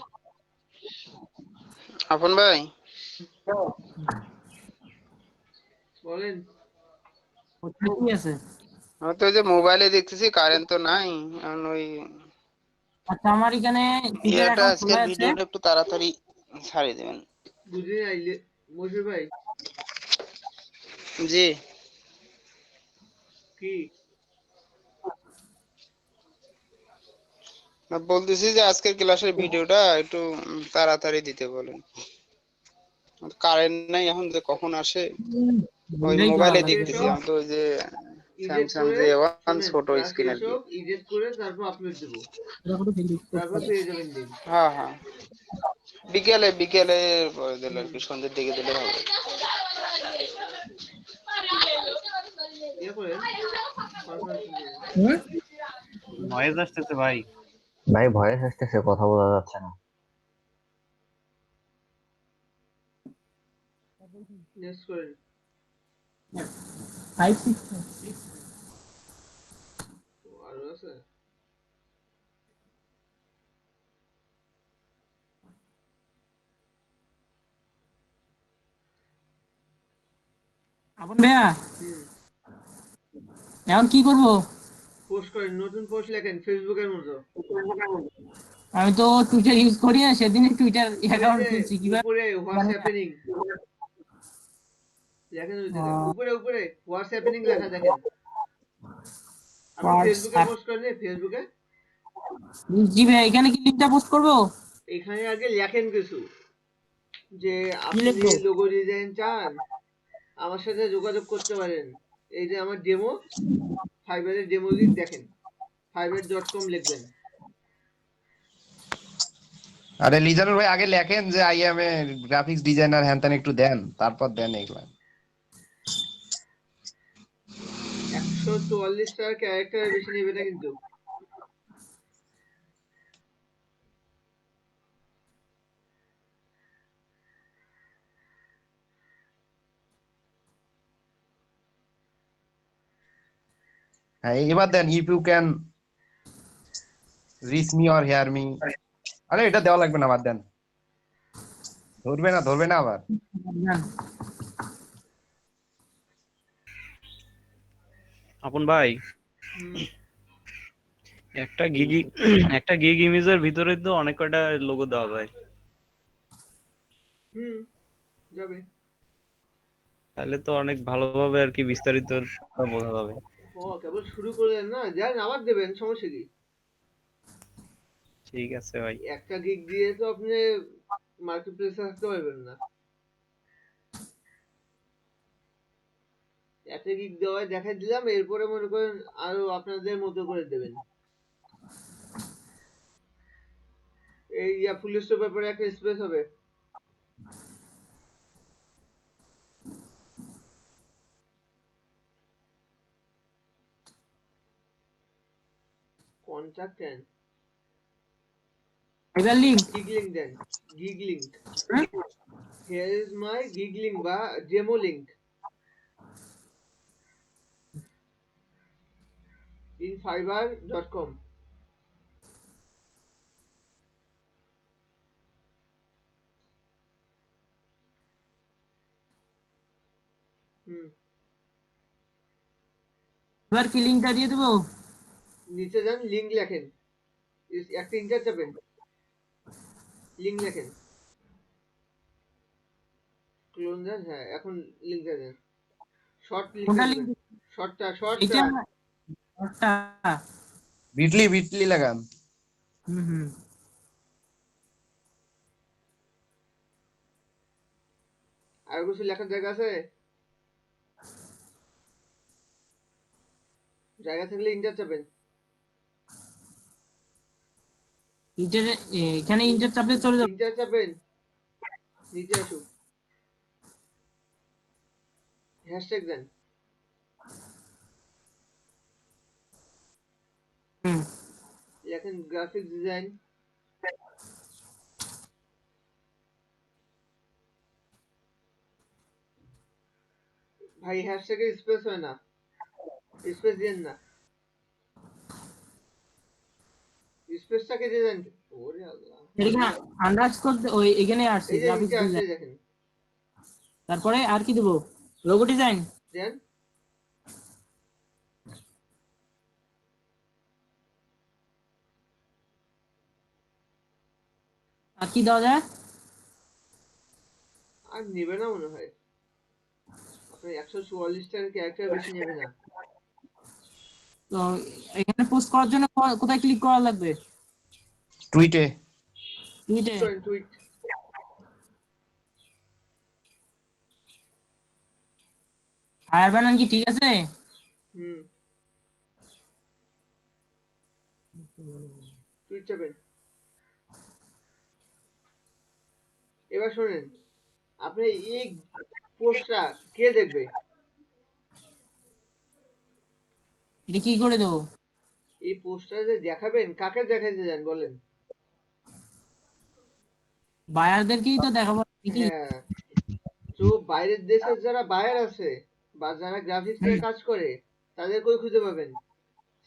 আপন ভাই, বলেন। কোথায় কি আছে? আমি তো ওই যে মোবাইলে দেখতেছি কারেন্ট তো নাই, এখন ওই আচ্ছা আমার এখানে টুইটার ইয়েটা অ্যাকাউন্ট খোলা আজকের আছে। ভিডিওটা একটু তাড়াতাড়ি ছাড়িয়ে দেবেন। বুঝিনি আইলে মশির ভাই জি কি না, বলতেছি যে আজকের ক্লাসের ভিডিওটা একটু তাড়াতাড়ি দিতে বলেন। কারেন্ট নাই এখন, যে কখন আসে ওই বললেই করা মোবাইলে লাগবে। দেখতেছি। আমি তো ওই যে এডিট স্যামসাং করে, যে ওয়ান শুনেন ছোট ক্লাস স্ক্রিন আর শেষ কি। হোক, এডিট করে তারপর আপলোড দেবো, এটা কত ফেসবুক পোস্ট তারপর করে। পেয়ে যাবেন লিঙ্ক। হ্যাঁ হ্যাঁ, বিকেলে বিকেলে করে দিলে আর কি, সন্ধ্যের দিকে দিলে হবে। ইয়ে করেন কনফারেন্স হুম? নয়েজ আসতেছে ভাই। ভাই ভয়েস আসতেছে, কথা বলা যাচ্ছে না। নেক্সট করেন। 5 6 আরো আছে। আপন ভাইয়া হুম এখন কি করব? পোস্ট করেন, নতুন পোস্ট লেখেন ফেসবুকের মতো। আমি তো টুইটার ইউজ করি না, সেদিনই টুইটার ওই অ্যাকাউন্ট যে খুলছি কিভাবে? উপরে হোয়াটস হ্যাপেনিং লেখেন, ওই জায়গায় উপরে উপরে হোয়াটস হ্যাপেনিং লেখা দেখেন। আপনি ফেসবুকে পোস্ট করেন, ফেসবুকে জি ভাই এখানে কি লিংকটা পোস্ট করব? এখানে আগে লেখেন কিছু, যে কি আপনি লিখবো? লোগো ডিজাইন চান, আমার সাথে যোগাযোগ করতে পারেন। এই যে আমার ডেমো, ফাইবারের ডেমো লিঙ্ক দেখেন, fiverr.com লিখবেন। আরে লিজানুর ভাই আগে লেখেন যে I M A graphics designer, হ্যান ত্যান একটু দেন, তারপর দেন এগুলা। 144টা ক্যারেক্টার বেশি নেবে না কিন্তু। হ্যাঁ এবার দেন, if you can reach me or hear me. আরে এটা দেওয়া লাগবে না, বাদ দেন, ধরবে না আবার। আপন ভাই, হুম একটা গিগ একটা গিগ ইমেজের ভিতরে তো অনেক কয়টা লোগো দেওয়া যায়, হুম, যাবে। তাহলে তো অনেক ভালোভাবে আর কি বিস্তারিত বোঝা যাবে। ও কেবল শুরু করলেন না, যান আবার দেবেন, সমস্যা কি? ঠিক আছে ভাই। একটা গিগ দিয়ে তো আপনি মার্কেট প্লেসে থাকতে পারবেন না। একটা গিগ দেওয়ায় দেখাই দিলাম, এরপরে মনে করেন আরো আপনাদের মতো করে দেবেন। এই ফুল স্টপ ব্যাপারে একটা স্পেস হবে। কন্ট্যাক্ট এন্ড এবার লিঙ্ক গিগ লিংক দেন, gig link. Here is my gig link বা ডেমো লিংক in fiverr.com. হুম, এবার কি লিঙ্কটা দিয়ে দেবো? নিচে যান, লিংক লেখেন, একটা ইন্টার চাপেন, লিংক লেখেন, ক্লোন দেন। হ্যাঁ, এখন লিংকটা দেন, শর্ট লিখে কোনটা দেবেন, লিঙ্ক? শর্টটা এটা শর্টটা। একটা বিটলি লাগান। হুম। আর কিছু লেখার জায়গা আছে? জায়গা থাকলে ইন্টার চাপেন। এখানে ইন্টার চাপলে চলে যাবে। ইন্টার চাপেন, নিচে আসুক, হ্যাশট্যাগ দেন। হুম। লেখেন গ্রাফিক ডিজাইন। ভাই হ্যাশট্যাগে স্পেস হয় না, স্পেস দেন না, স্পেসটা কেটে দেন। ওরে আল্লাহ, এখানে আন্ডারস্কোর ওই এখানে আসছে এই যে গ্রাফিক্স নিচে আসছে ডিজাইন। দেখেন, তারপরে আর কি দেবো? Logo design. দেন। আর কি দেওয়া যায়? আর নেবে না মনে হয়, আপনার 144টার ক্যারেক্টার বেশি নেবে না। তো এখানে পোস্ট করার জন্য কোথায় ক্লিক করা লাগবে? টুইটে। টুইটে। টুইট। ফায়ার বানান কি ঠিক আছে? হুম, টুইট চাপেন। এবার শোনেন, আপনি এই পোস্টটা কে দেখবে? এটা কি করে দেবো? এই পোস্টটা যে দেখাবেন, কাকে দেখাইতে যান বলেন? বায়ারদেরকেই তো দেখাবো নাকি? হ্যাঁ, তো বাইরের দেশের যারা বায়ার আছে বা যারা গ্রাফিক্স নিয়ে কাজ করে, তাদের কই খুঁজে পাবেন?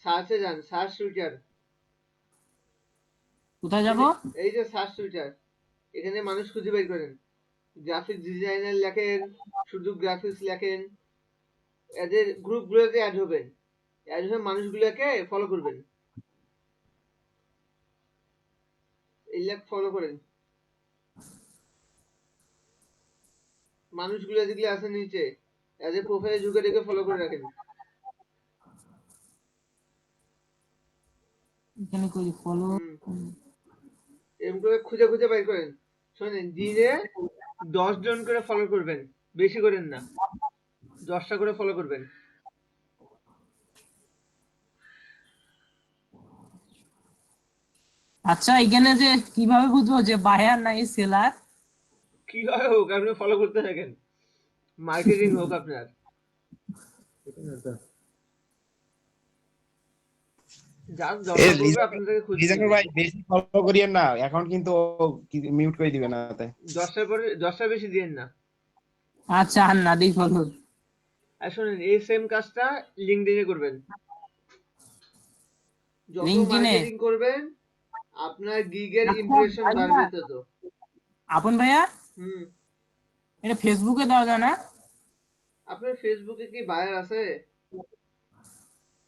সার্চে যান, সার্চ টুইটার। কোথায় যাবো? এই যে সার্চ টুইটার, এখানে মানুষ খুঁজে বের করেন, গ্রাফিক ডিজাইনার লেখেন, শুধু গ্রাফিক্স লেখেন, এদের গ্রুপগুলোতে অ্যাড হবেন, অ্যাড হয়ে মানুষগুলোকে ফলো করবেন, এই লেখ ফলো করেন, মানুষগুলো যেগুলো আছে নিচে, এদের প্রোফাইলে ঢুকে ঢুকে ফলো করে রাখেন। এখানে কই ফলো? এরকম করে খুঁজে খুঁজে বের করেন। শোনেন, দিনে 10 জন করে ফলো করবেন, বেশি করেন না, 10টা করে ফলো করবেন। আচ্ছা, এখানে যে কিভাবে বুঝবো যে বায়ার নাই সেলার? কিভাবে হোক আপনি ফলো করতে থাকেন, মার্কেটিং হোক আপনার। যার দরকার পড়বে আপনাদেরকে খুঁজে লিজেন্ডার ভাই বেশি ফলো করিয়েন না, এখন কিন্তু মিউট করে দিবে না তাই। 10টার পরে 10টার বেশি দিয়েন না। আচ্ছা, আর না দিই ফলো। আর শোনেন, এই সেম কাজটা লিঙ্কডইনে করবেন। যত লিঙ্কডইনে? মার্কেটিং করবেন, আপনার গিগের ইমপ্রেশন বাড়বে তত। আপন ভাইয়া, হুম, এটা ফেসবুকে দেওয়া যায় না? আপনার ফেসবুকে কি বায়ার আছে?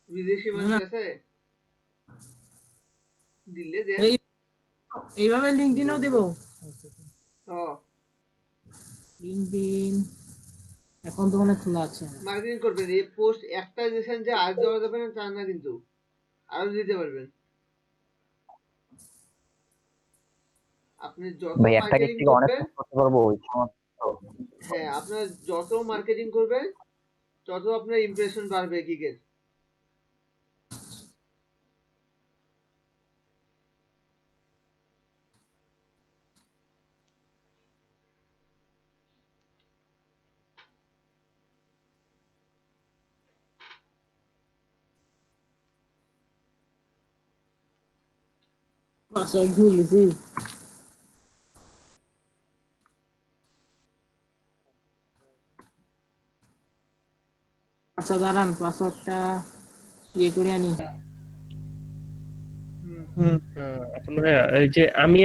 বিদেশি মানুষ আছে? দিলে দেন। এই এইভাবে লিঙ্কডইনও দেব। লিঙ্কডইন এখন তো মনে হয় খোলা আছে। মার্কেটিং করবেন, এই পোস্ট একটা দিয়েছেন যে আর দেওয়া যাবে না তা না, কিন্তু আরো দিতে পারবেন। আপনি যত ভাই একটা মার্কেটিং থেকে অনেক করবেন, কাজ করতে পারবো ওই সমস্ত। হ্যাঁ আপনার যত মার্কেটিং করবেন তত আপনার ইমপ্রেশন বাড়বে গিগের। পাসওয়ার্ড ভুলে গেছি। আচ্ছা দাঁড়ান, পাসওয়ার্ডটা ইয়ে করে আনি। আপনার এই যে আমি